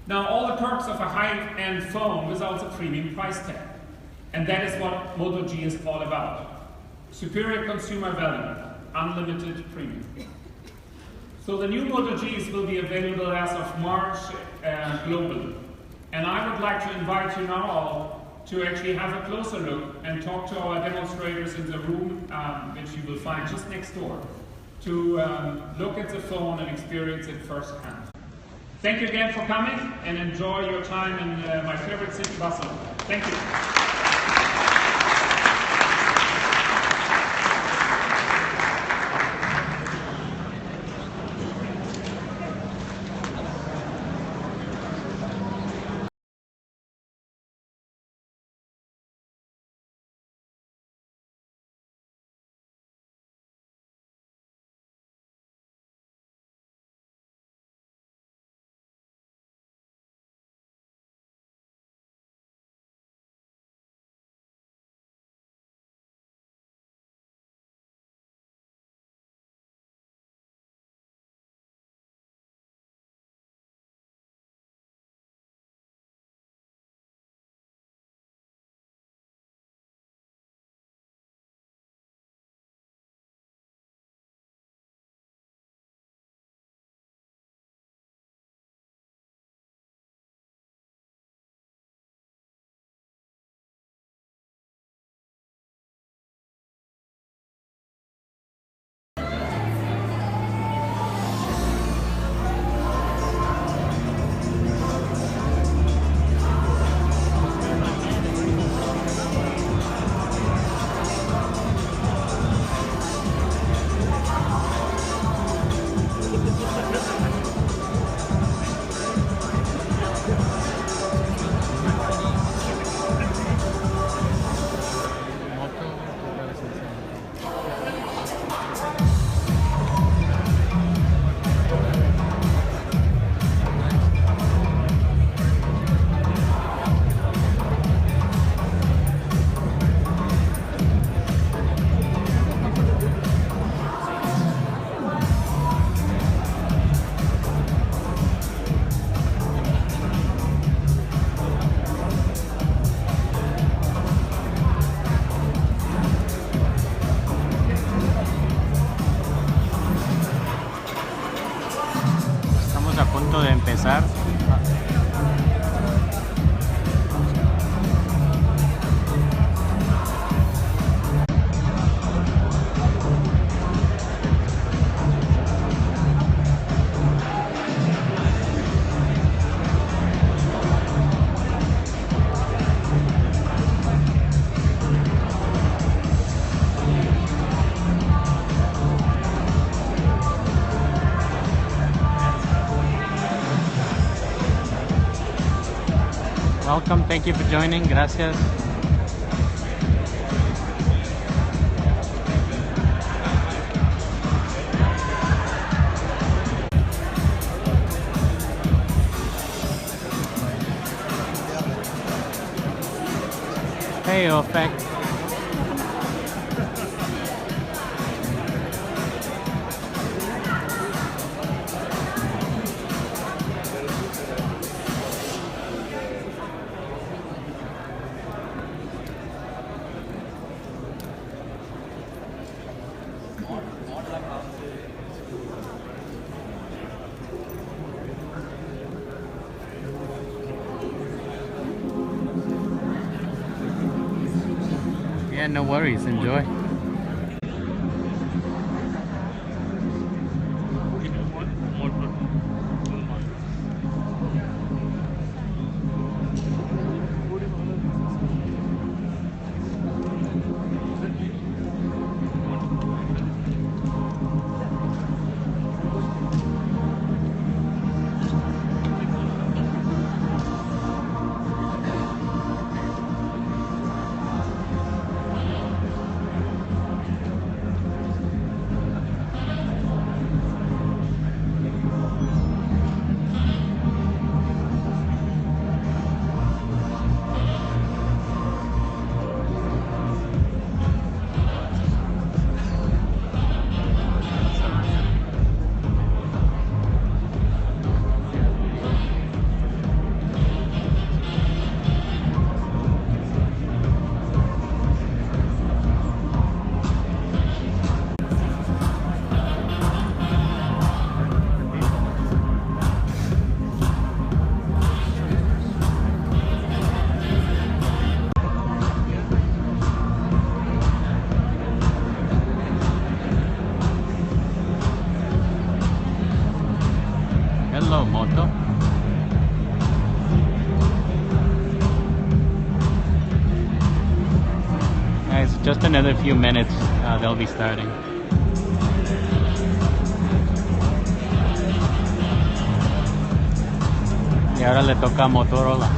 Speaker 16: Now, all the perks of a high-end phone without a premium price tag. And that is what Moto G is all about. Superior consumer value, unlimited premium. So the new Moto Gs will be available as of March globally. And I would like to invite you now all to actually have a closer look and talk to our demonstrators in the room, which you will find just next door, to look at the phone and experience it firsthand. Thank you again for coming and enjoy your time in my favorite city, Barcelona. Thank you.
Speaker 17: De empezar. Welcome, thank you for joining, gracias. Hey, Effect. Yeah, no worries, enjoy. hello, Moto. Guys, just another few minutes, they'll be starting. Y ahora le toca a Motorola.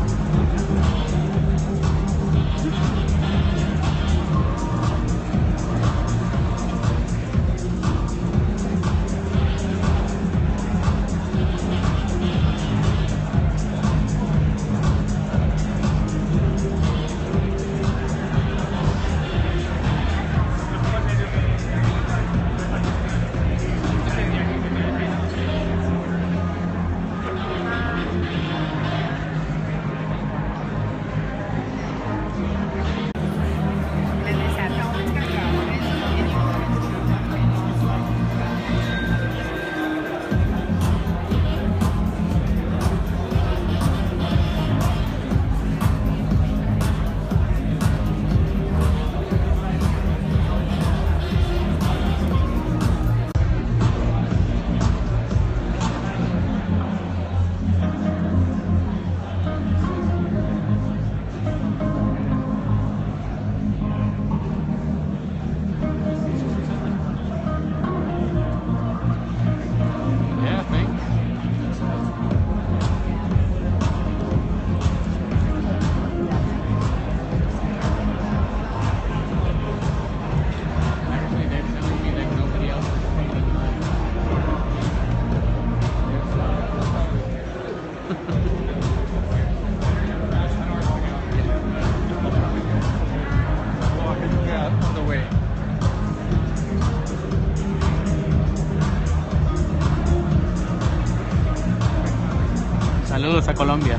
Speaker 17: Saludos a Colombia.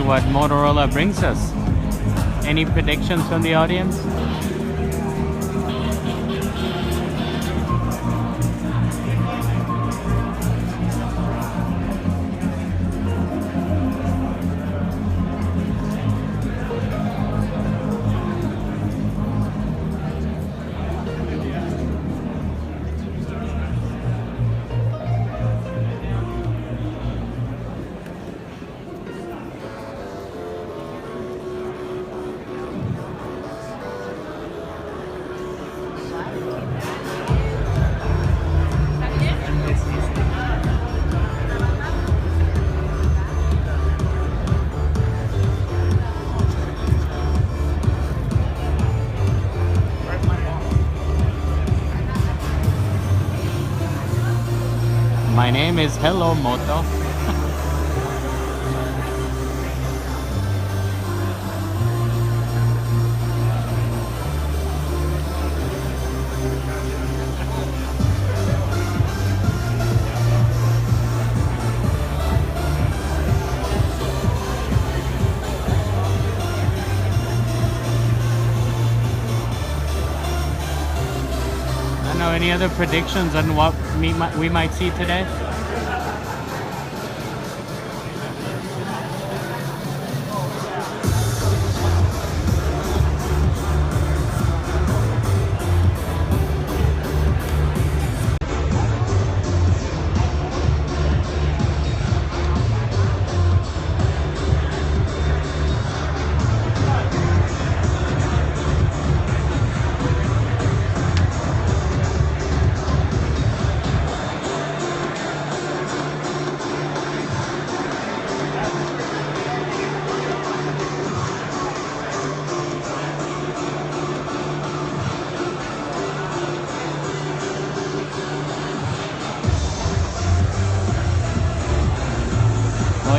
Speaker 17: What Motorola brings us. Any predictions from the audience? My name is Hello Moto. I don't know, any other predictions on what we might see today?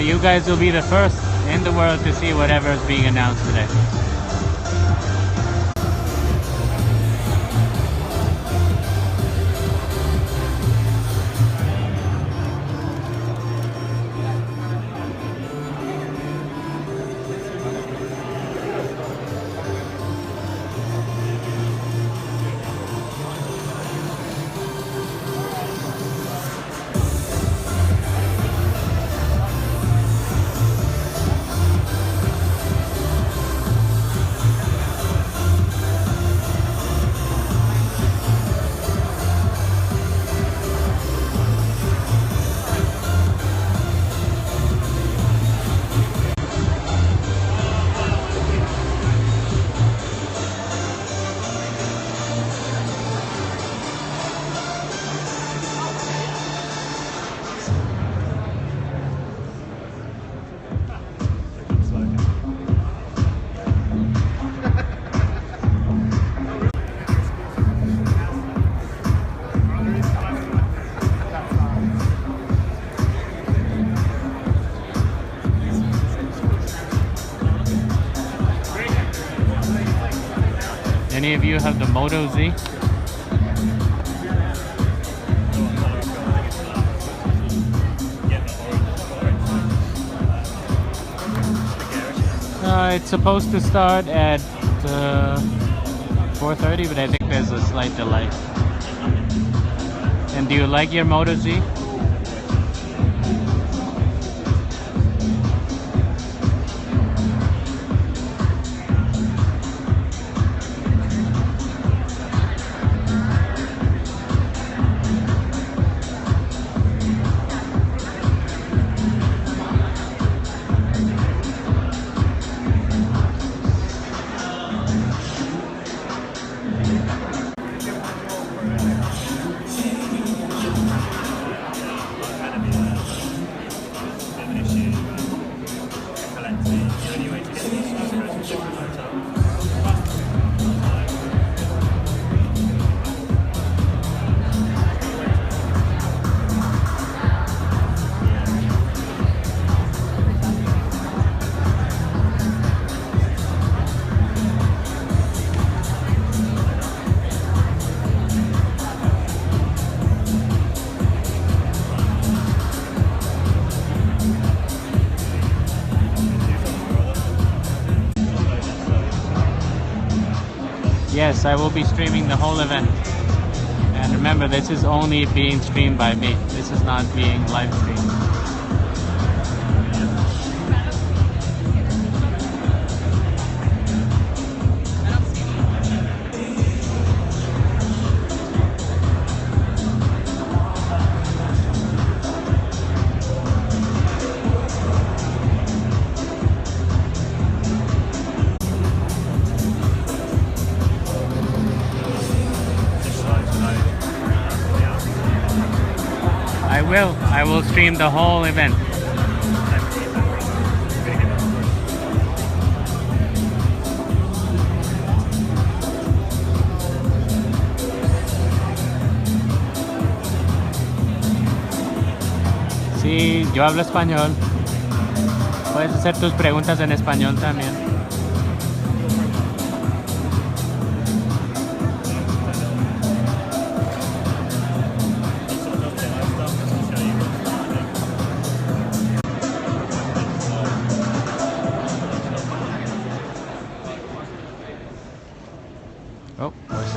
Speaker 17: you guys will be the first in the world to see whatever is being announced today. Any of you have the Moto Z? It's supposed to start at 4:30, but I think there's a slight delay. And do you like your Moto Z? Yes, I will be streaming the whole event. And remember, this is only being streamed by me. This is not being live streamed. I will stream the whole event. Sí, yo hablo español. Puedes hacer tus preguntas en español también.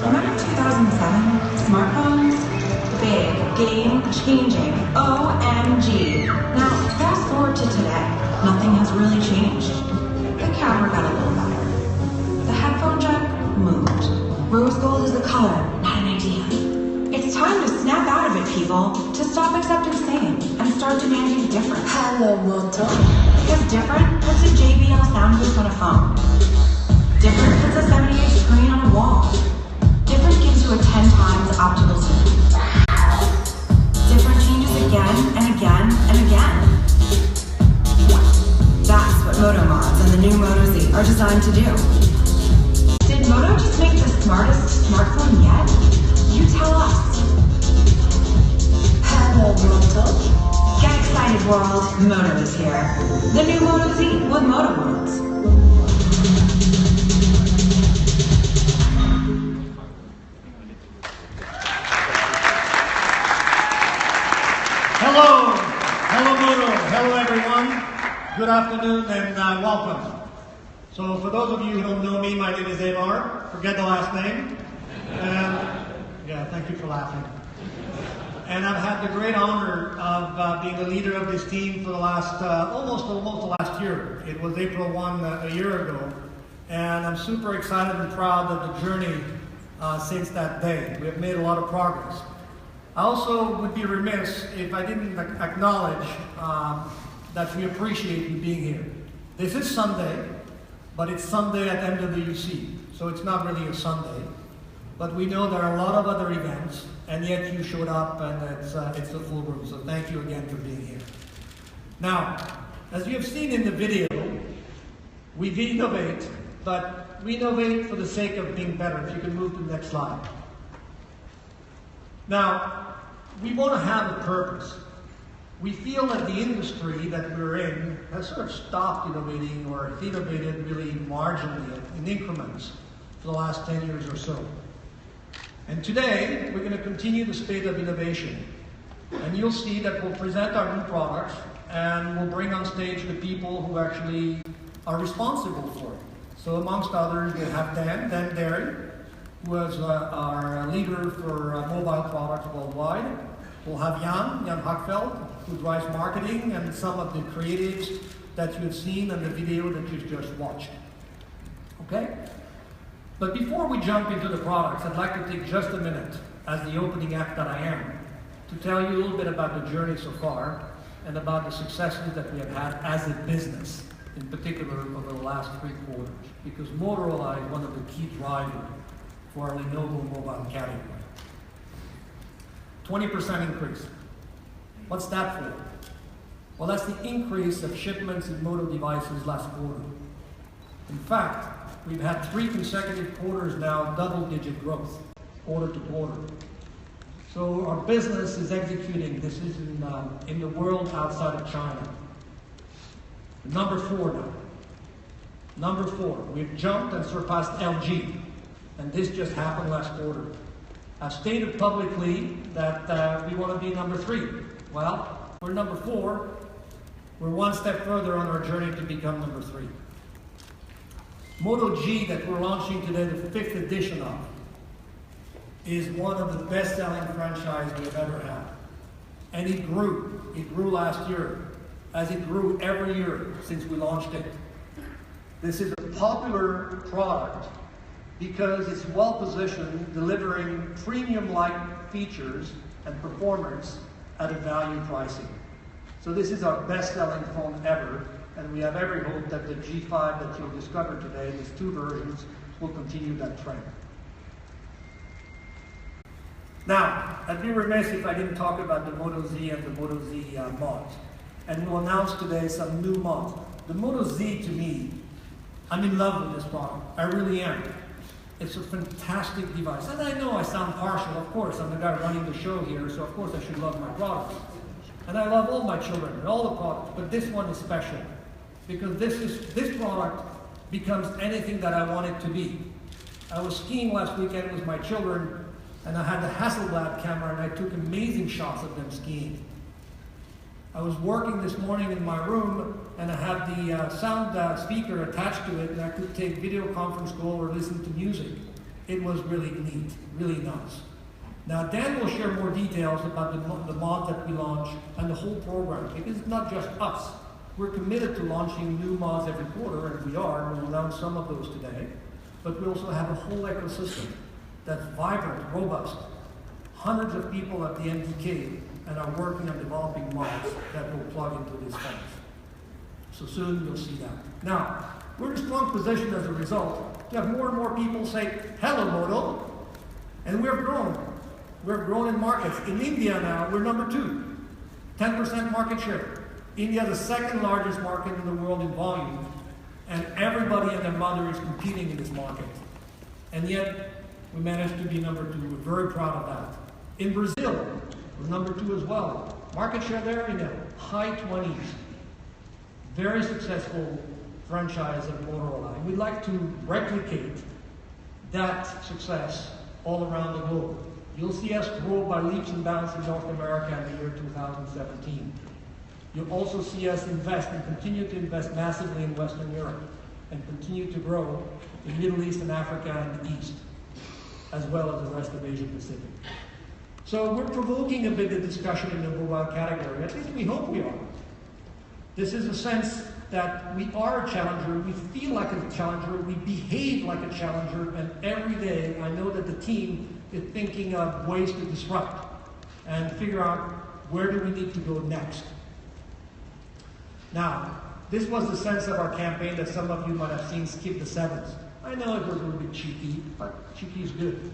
Speaker 18: Remember 2007? Smartphones? Big, game-changing, OMG. Now, fast forward to today. Nothing has really changed. The camera got a little better. The headphone jack moved. Rose gold is a color, not an idea. It's time to snap out of it, people. To stop accepting same and start demanding different. Hello, Moto. Because different puts a JBL sound booth on a phone. Different puts a 70-inch screen on a wall. Different gives you a 10 times optical zoom. Different changes again and again and again. That's what Moto Mods and the new Moto Z are designed to do. Did Moto just make the smartest smartphone yet? You tell us. Hello, Moto. Get excited, world. Moto is here. The new Moto Z with Moto Worlds.
Speaker 19: Hello. Hello, Moto. Hello, everyone. Good afternoon and welcome. So for those of you who don't know me, my name is Amar. Forget the last name. And yeah, thank you for laughing. And I've had the great honor of being the leader of this team for the last, almost the last year. It was April 1 a year ago. And I'm super excited and proud of the journey since that day. We have made a lot of progress. I also would be remiss if I didn't acknowledge that we appreciate you being here. This is Sunday, but it's Sunday at MWC, so it's not really a Sunday. But we know there are a lot of other events, and yet you showed up, and it's a full room, so thank you again for being here. Now, as you have seen in the video, we innovate, but we innovate for the sake of being better. If you can move to the next slide. Now, we want to have a purpose. We feel that the industry that we're in has sort of stopped innovating, or it's innovated really marginally in increments for the last 10 years or so. And today, we're going to continue the spate of innovation. And you'll see that we'll present our new products, and we'll bring on stage the people who actually are responsible for it. So amongst others, we'll have Dan Derry, who is our leader for mobile products worldwide. We'll have Jan Hackfeld, who drives marketing and some of the creatives that you've seen in the video that you've just watched. Okay? But before we jump into the products, I'd like to take just a minute, as the opening act that I am, to tell you a little bit about the journey so far and about the successes that we have had as a business, in particular over the last 3 quarters, because Motorola is one of the key drivers for our Lenovo mobile category. 20% increase. What's that for? Well, that's the increase of shipments in Moto devices last quarter. In fact, we've had 3 consecutive quarters now, double-digit growth, quarter to quarter. So our business is executing. This is in the world outside of China. Number 4 now. Number 4, we've jumped and surpassed LG. And this just happened last quarter. I've stated publicly that we want to be number 3. Well, we're number 4. We're one step further on our journey to become number 3. Moto G that we're launching today, the 5th edition of, is one of the best-selling franchises we've ever had. And it grew. It grew last year, as it grew every year since we launched it. This is a popular product because it's well-positioned, delivering premium-like features and performance at a value pricing. So this is our best-selling phone ever, and we have every hope that the G5 that you'll discover today, these 2 versions, will continue that trend. Now, I'd be remiss if I didn't talk about the Moto Z and the Moto Z mods. And we'll announce today some new mods. The Moto Z, to me, I'm in love with this product. I really am. It's a fantastic device. And I know I sound partial, of course. I'm the guy running the show here, so of course I should love my products. And I love all my children and all the products, but this one is special. Because this product becomes anything that I want it to be. I was skiing last weekend with my children, and I had the Hasselblad camera, and I took amazing shots of them skiing. I was working this morning in my room, and I had the sound speaker attached to it, and I could take video conference call or listen to music. It was really neat, really nice. Now, Dan will share more details about the mods that we launch and the whole program, because it's not just us. We're committed to launching new mods every quarter, and we are, and we'll announce some of those today. But we also have a whole ecosystem that's vibrant, robust. Hundreds of people at the NDK and are working on developing mods that will plug into these phones. So soon you'll see that. Now, we're in a strong position as a result to have more and more people say, hello, Moto. And we've grown. We've grown in markets. In India now, we're number 2. 10% market share. India is the 2nd largest market in the world in volume. And everybody and their mother is competing in this market. And yet, we managed to be number 2. We're very proud of that. In Brazil, we're number 2 as well. Market share there, high 20s, very successful franchise of Motorola. And we'd like to replicate that success all around the globe. You'll see us grow by leaps and bounds in North America in the year 2017. You'll also see us invest and continue to invest massively in Western Europe and continue to grow in Middle East and Africa and the East, as well as the rest of Asia Pacific. So we're provoking a bit the discussion in the mobile category. At least we hope we are. This is a sense that we are a challenger, we feel like a challenger, we behave like a challenger, and every day I know that the team is thinking of ways to disrupt and figure out where do we need to go next. Now, this was the sense of our campaign that some of you might have seen, Skip the Sevens. I know it was a little bit cheeky, but cheeky is good.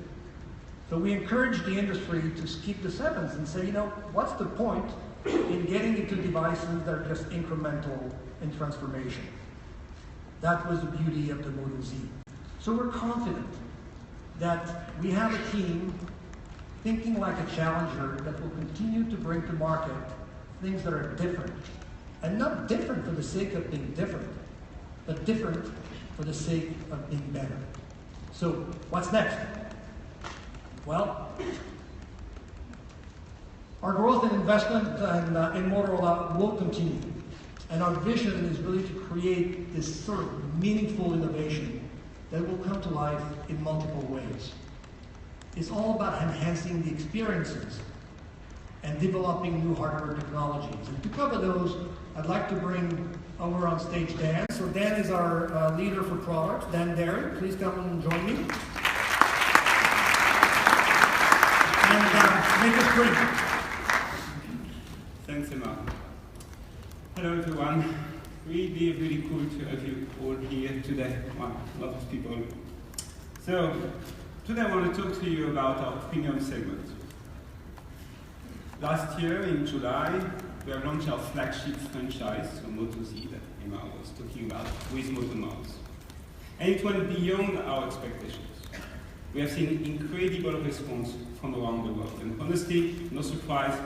Speaker 19: So we encourage the industry to skip the sevens and say, you know, what's the point in getting into devices that are just incremental in transformation? That was the beauty of the Moto Z. So we're confident that we have a team thinking like a challenger that will continue to bring to market things that are different. And not different for the sake of being different, but different for the sake of being better. So what's next? Well, our growth and investment in Motorola will continue. And our vision is really to create this sort of meaningful innovation that will come to life in multiple ways. It's all about enhancing the experiences and developing new hardware technologies. And to cover those, I'd like to bring over on stage Dan. So Dan is our leader for products. Dan Derry, please come and join me. And make us great.
Speaker 15: Thanks, Emma. Hello, everyone. Really cool to have you all here today. Wow, a lot of people. So, today I want to talk to you about our premium segment. Last year, in July, we have launched our flagship franchise, so Moto Z, that Emma was talking about, with Moto Mouse. And it went beyond our expectations. We have seen incredible response from around the world. And honestly, no surprise,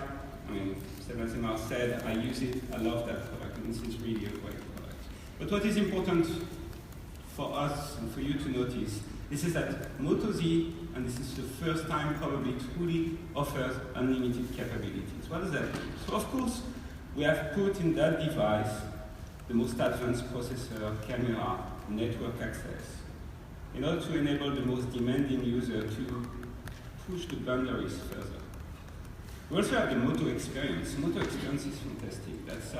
Speaker 15: I mean, as Emma said, I use it, I love that product, and this is really a great product. But what is important for us and for you to notice, this is that Moto Z, and this is the first time probably truly offers unlimited capabilities. What does that mean? So of course, we have put in that device the most advanced processor, camera, network access, in order to enable the most demanding user to push the boundaries further. We also have the Moto experience. Moto experience is fantastic. That's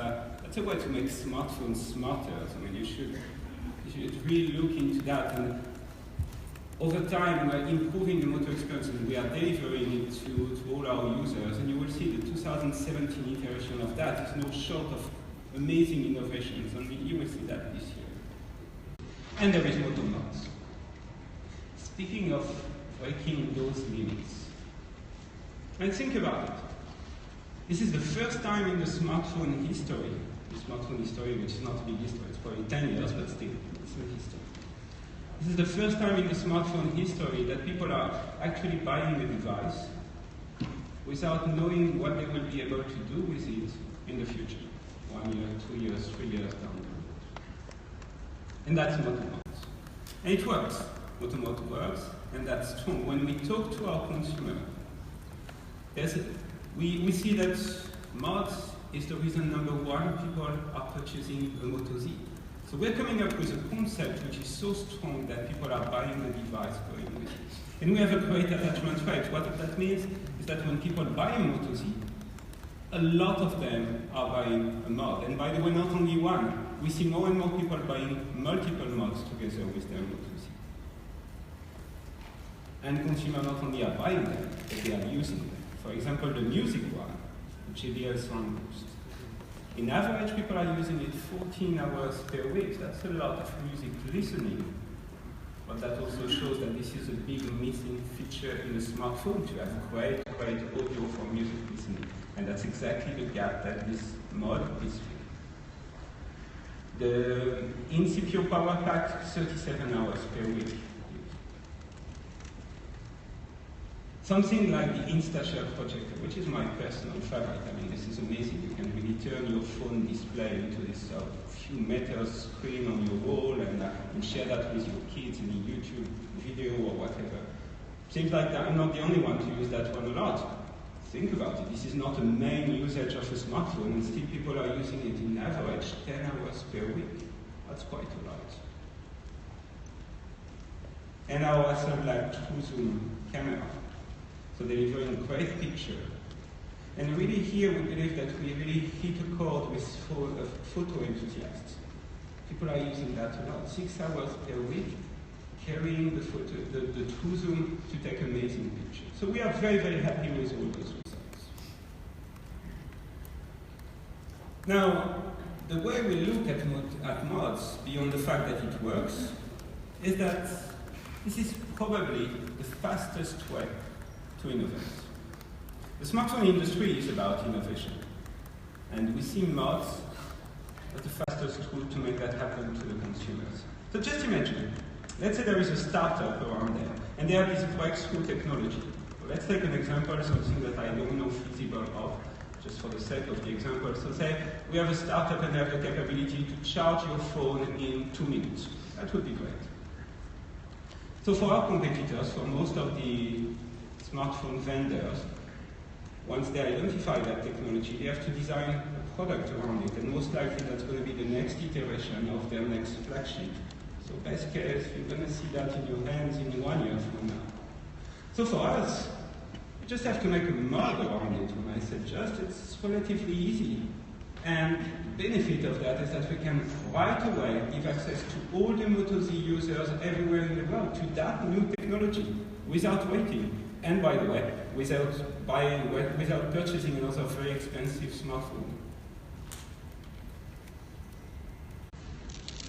Speaker 15: a way to make smartphones smarter. I mean, you should really look into that. And over time, we're improving the Moto experience, and we are delivering it to all our users. And you will see the 2017 iteration of that is no short of amazing innovations, and you will see that this year. And there is Moto Mouse. Speaking of breaking those limits, and think about it. This is the first time in the smartphone history, which is not a big history, it's probably 10 years, but still, it's a history. This is the first time in the smartphone history that people are actually buying a device without knowing what they will be able to do with it in the future. 1 year, 2 years, 3 years down the road. And that's Moto Mouse. And it works. Moto Mouse works, and that's strong. When we talk to our consumer, we see that mods is the reason number one people are purchasing a Moto Z. So we're coming up with a concept which is so strong that people are buying the device going with it. And we have a great attachment rate. What that means is that when people buy a Moto Z, a lot of them are buying a mod. And by the way, not only one. We see more and more people buying multiple mods together with their Moto Z. And consumers not only are buying them, but they are using them. For example, the music one, the JBL Sound Boost. In average, people are using it 14 hours per week. That's a lot of music listening. But that also shows that this is a big missing feature in a smartphone, to have great audio for music listening. And that's exactly the gap that this mod is filling. The in-CPU power pack, 37 hours per week. Something like the InstaShare projector, which is my personal favorite. I mean, this is amazing. You can really turn your phone display into this few meters screen on your wall and share that with your kids in a YouTube video or whatever. Seems like I'm not the only one to use that one a lot. Think about it. This is not a main usage of a smartphone, and still people are using it in average 10 hours per week. That's quite a lot. And our also like true zoom camera. So delivering a great picture. And really here we believe that we really hit a chord with photo enthusiasts. People are using that a lot. 6 hours per week, carrying the true zoom to take amazing pictures. So we are very, very happy with all those results. Now, the way we look at mods, beyond the fact that it works, is that this is probably the fastest way to innovate. The smartphone industry is about innovation, and we see mods as the fastest route to make that happen to the consumers. So just imagine, let's say there is a startup around there, and they have this breakthrough technology. So let's take an example, something that I don't know feasible of, just for the sake of the example. So say we have a startup and they have the capability to charge your phone in 2 minutes. That would be great. So for our competitors, for most of the smartphone vendors, once they identify that technology, they have to design a product around it, and most likely that's going to be the next iteration of their next flagship. So best case, you're going to see that in your hands in 1 year from now. So for us, we just have to make a mod around it. When I say just, it's relatively easy. And the benefit of that is that we can right away give access to all the Moto Z users everywhere in the world to that new technology without waiting. And by the way, without purchasing another very expensive smartphone.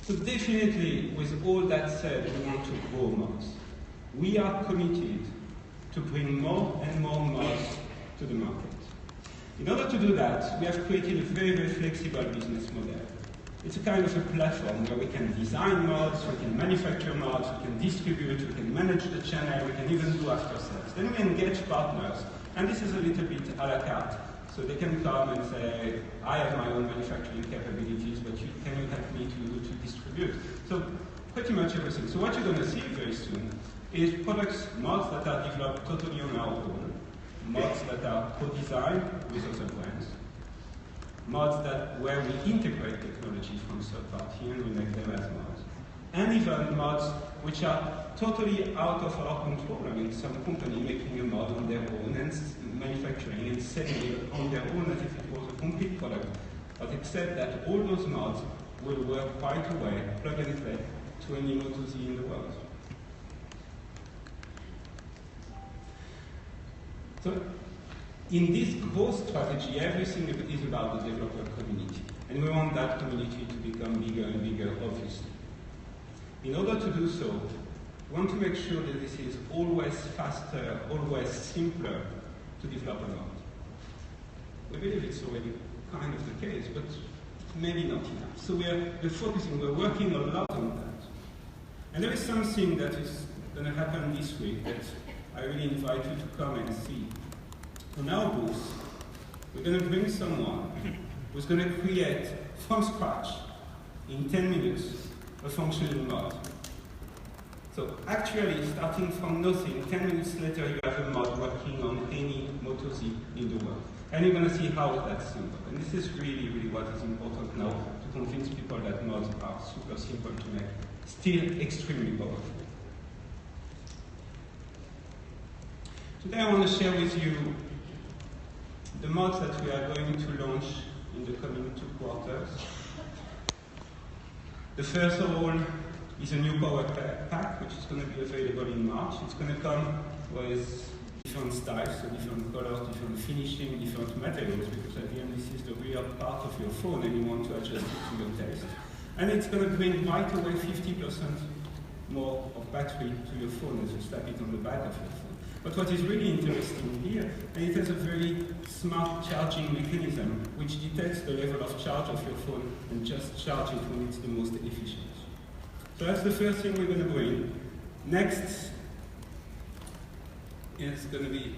Speaker 15: So definitely, with all that said, we want to grow mods. We are committed to bring more and more mods to the market. In order to do that, we have created a very, very flexible business model. It's a kind of a platform where we can design mods, we can manufacture mods, we can distribute, we can manage the channel, we can even do after sales. Then we engage partners, and this is a little bit a la carte. So they can come and say, I have my own manufacturing capabilities, but can you help me to distribute? So pretty much everything. So what you're going to see very soon is products, mods that are developed totally on our own, mods that are co-designed with other brands, mods where we integrate technology from third party and we make them as mods, and even mods which are totally out of our control. I mean, some company making a mod on their own and manufacturing and selling it on their own as if it was a complete product, but except that all those mods will work right away, plug and play, to any Moto Z in the world. So, in this growth strategy, everything is about the developer community. And we want that community to become bigger and bigger, obviously. In order to do so, we want to make sure that this is always faster, always simpler to develop a mod. We believe it's already kind of the case, but maybe not enough. So we're focusing, we're working a lot on that. And there is something that is going to happen this week that I really invite you to come and see. On our booth, we're going to bring someone who's going to create from scratch, in 10 minutes, a functioning mod. So actually, starting from nothing, 10 minutes later, you have a mod working on any Moto Z in the world. And you're going to see how that's simple. And this is really, really what is important now, to convince people that mods are super simple to make, still extremely powerful. Today I want to share with you the mods that we are going to launch in the coming 2 quarters. The first of all is a new power pack, which is going to be available in March. It's going to come with different styles, so different colors, different finishing, different materials, because at the end this is the real part of your phone and you want to adjust it to your taste. And it's going to bring right away 50% more of battery to your phone as you slap it on the back of your phone. But what is really interesting here, and it has a very smart charging mechanism which detects the level of charge of your phone and just charge it when it's the most efficient. So that's the first thing we're going to bring. Next is going to be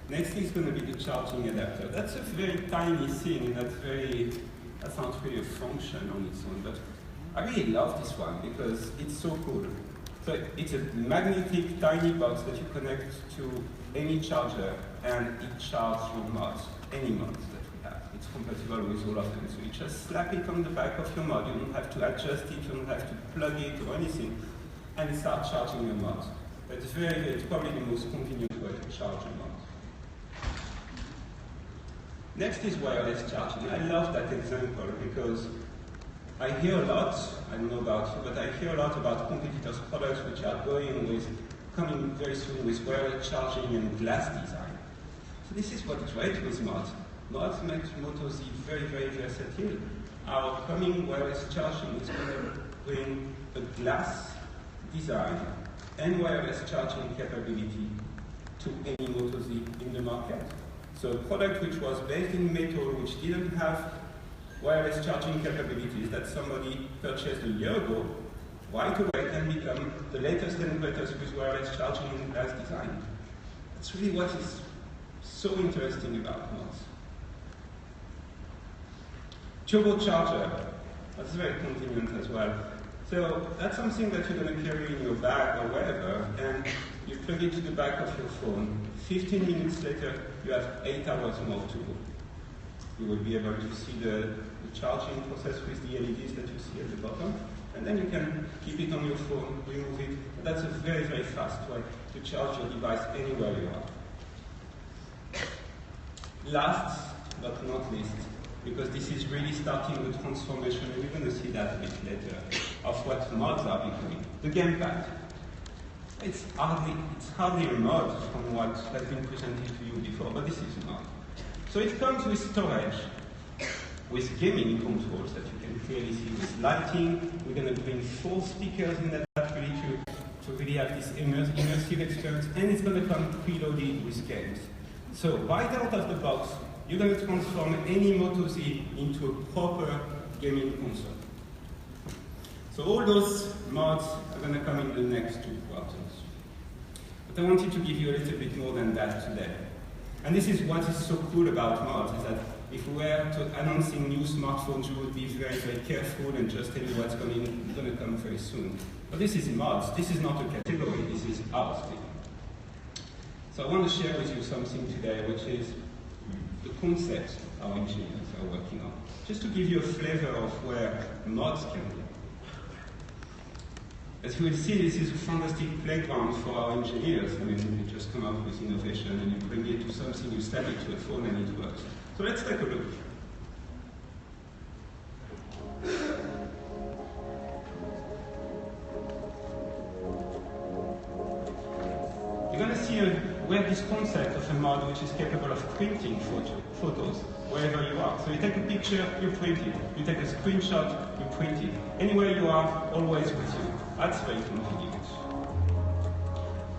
Speaker 15: next is going to be the charging adapter. That's a very tiny thing, and that's not really a function on its own, but I really love this one because it's so cool. So it's a magnetic tiny box that you connect to any charger, and it charges your mods, any mods that we have. It's compatible with all of them. So you just slap it on the back of your mod. You don't have to adjust it, you don't have to plug it or anything, and it starts charging your mods. It's it's probably the most convenient way to charge your mods. Next is wireless charging. I love that example because I hear a lot, I don't know about you, but I hear a lot about competitors' products which are coming very soon with wireless charging and glass design. So this is what's great with mods. Mods make Moto Z very, very versatile. Our coming wireless charging is going to bring a glass design and wireless charging capability to any Moto Z in the market. So a product which was based in metal, which didn't have wireless charging capabilities that somebody purchased a year ago, right away can become the latest and greatest with wireless charging and glass design. That's really what is so interesting about mods. Turbocharger, that's very convenient as well. So that's something that you're going to carry in your bag or wherever, and you plug it to the back of your phone. 15 minutes later, you have 8 hours more to go. You will be able to see the charging process with the LEDs that you see at the bottom, and then you can keep it on your phone, remove it. That's a very, very fast way to charge your device anywhere you are. Last but not least, because this is really starting the transformation, and we're going to see that a bit later, of what mods are becoming. The gamepad. It's hardly a mod from what has been presented to you before, but this is a mod. So it comes with storage, with gaming controls that you can clearly see, with lighting. We're going to bring 4 speakers in that battery to really have this immersive experience, and it's going to come preloaded with games. So right out of the box, you're going to transform any Moto Z into a proper gaming console. So all those mods are going to come in the next 2 quarters. But I wanted to give you a little bit more than that today. And this is what is so cool about mods, is that if we were announcing new smartphones, you would be very, very careful and just tell you what's going to come very soon. But this is mods. This is not a category. This is our thing. So I want to share with you something today, which is the concept our engineers are working on, just to give you a flavor of where mods can be. As you will see, this is a fantastic playground for our engineers. I mean, you just come up with innovation and you bring it to something, you snap it to a phone and it works. So let's take a look. You're going to see we have this concept of a mod which is capable of printing photos wherever you are. So you take a picture, you print it. You take a screenshot, you print it. Anywhere you are, always with you. That's very convenient.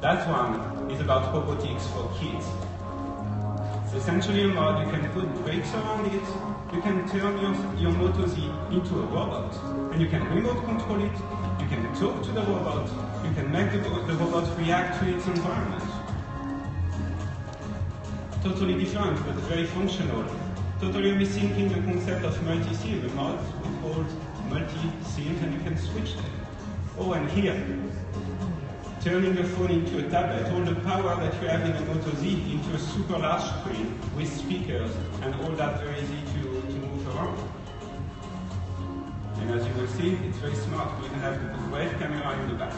Speaker 15: That one is about robotics for kids. It's essentially a mod. You can put brakes around it. You can turn your Moto Z into a robot. And you can remote control it. You can talk to the robot. You can make the robot react to its environment. Totally different, but very functional. Totally rethinking the concept of multi-SIM. The mod we call multi-SIM, and you can switch them. Oh, and here, turning the phone into a tablet, all the power that you have in the Moto Z into a super large screen with speakers, and all that very easy to move around. And as you will see, it's very smart. We can have the great camera in the back.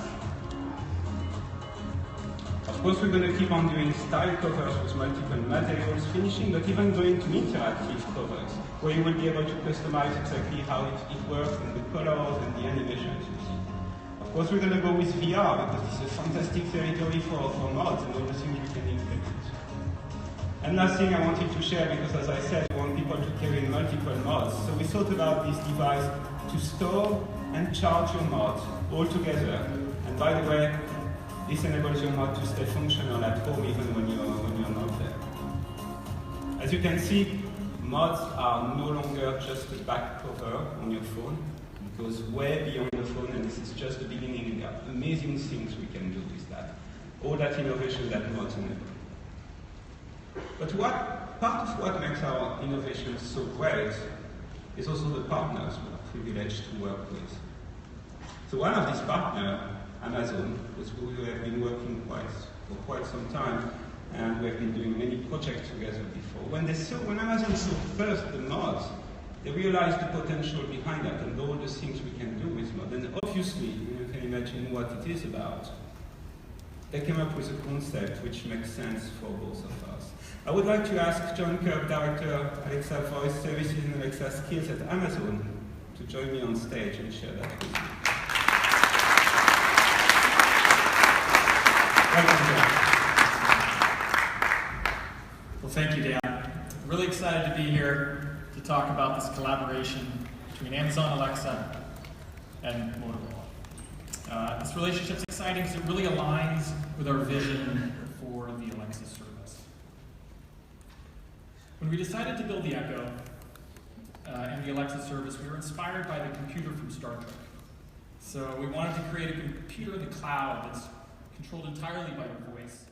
Speaker 15: Of course, we're going to keep on doing style covers with multiple materials finishing, but even going to interactive covers, where you will be able to customize exactly how it works, and the colors and the animations you see. Of course, we're going to go with VR, because this is a fantastic territory for mods and all the things you can implement. And last thing I wanted to share, because as I said, we want people to carry multiple mods. So we thought about this device to store and charge your mods all together. And by the way, this enables your mod to stay functional at home even when you're not there. As you can see, mods are no longer just a back cover on your phone. It goes way beyond the phone, and this is just the beginning. There are amazing things we can do with that. all that innovation that Moto enabled. But part of what makes our innovation so great is also the partners we are privileged to work with. So one of these partners, Amazon, with whom we have been working for quite some time, and we have been doing many projects together before. When Amazon saw first the mods, they realized the potential behind that and all the things we can do with mods. And obviously, you can imagine what it is about. They came up with a concept which makes sense for both of us. I would like to ask John Kirk, Director Alexa Voice Services and Alexa Skills at Amazon, to join me on stage and share that with you. Welcome, John.
Speaker 20: Well, thank you, Dan. Really excited to be here to talk about this collaboration between Amazon Alexa and Motorola. This relationship's exciting because it really aligns with our vision for the Alexa service. When we decided to build the Echo and the Alexa service, we were inspired by the computer from Star Trek. So we wanted to create a computer in the cloud that's controlled entirely by your voice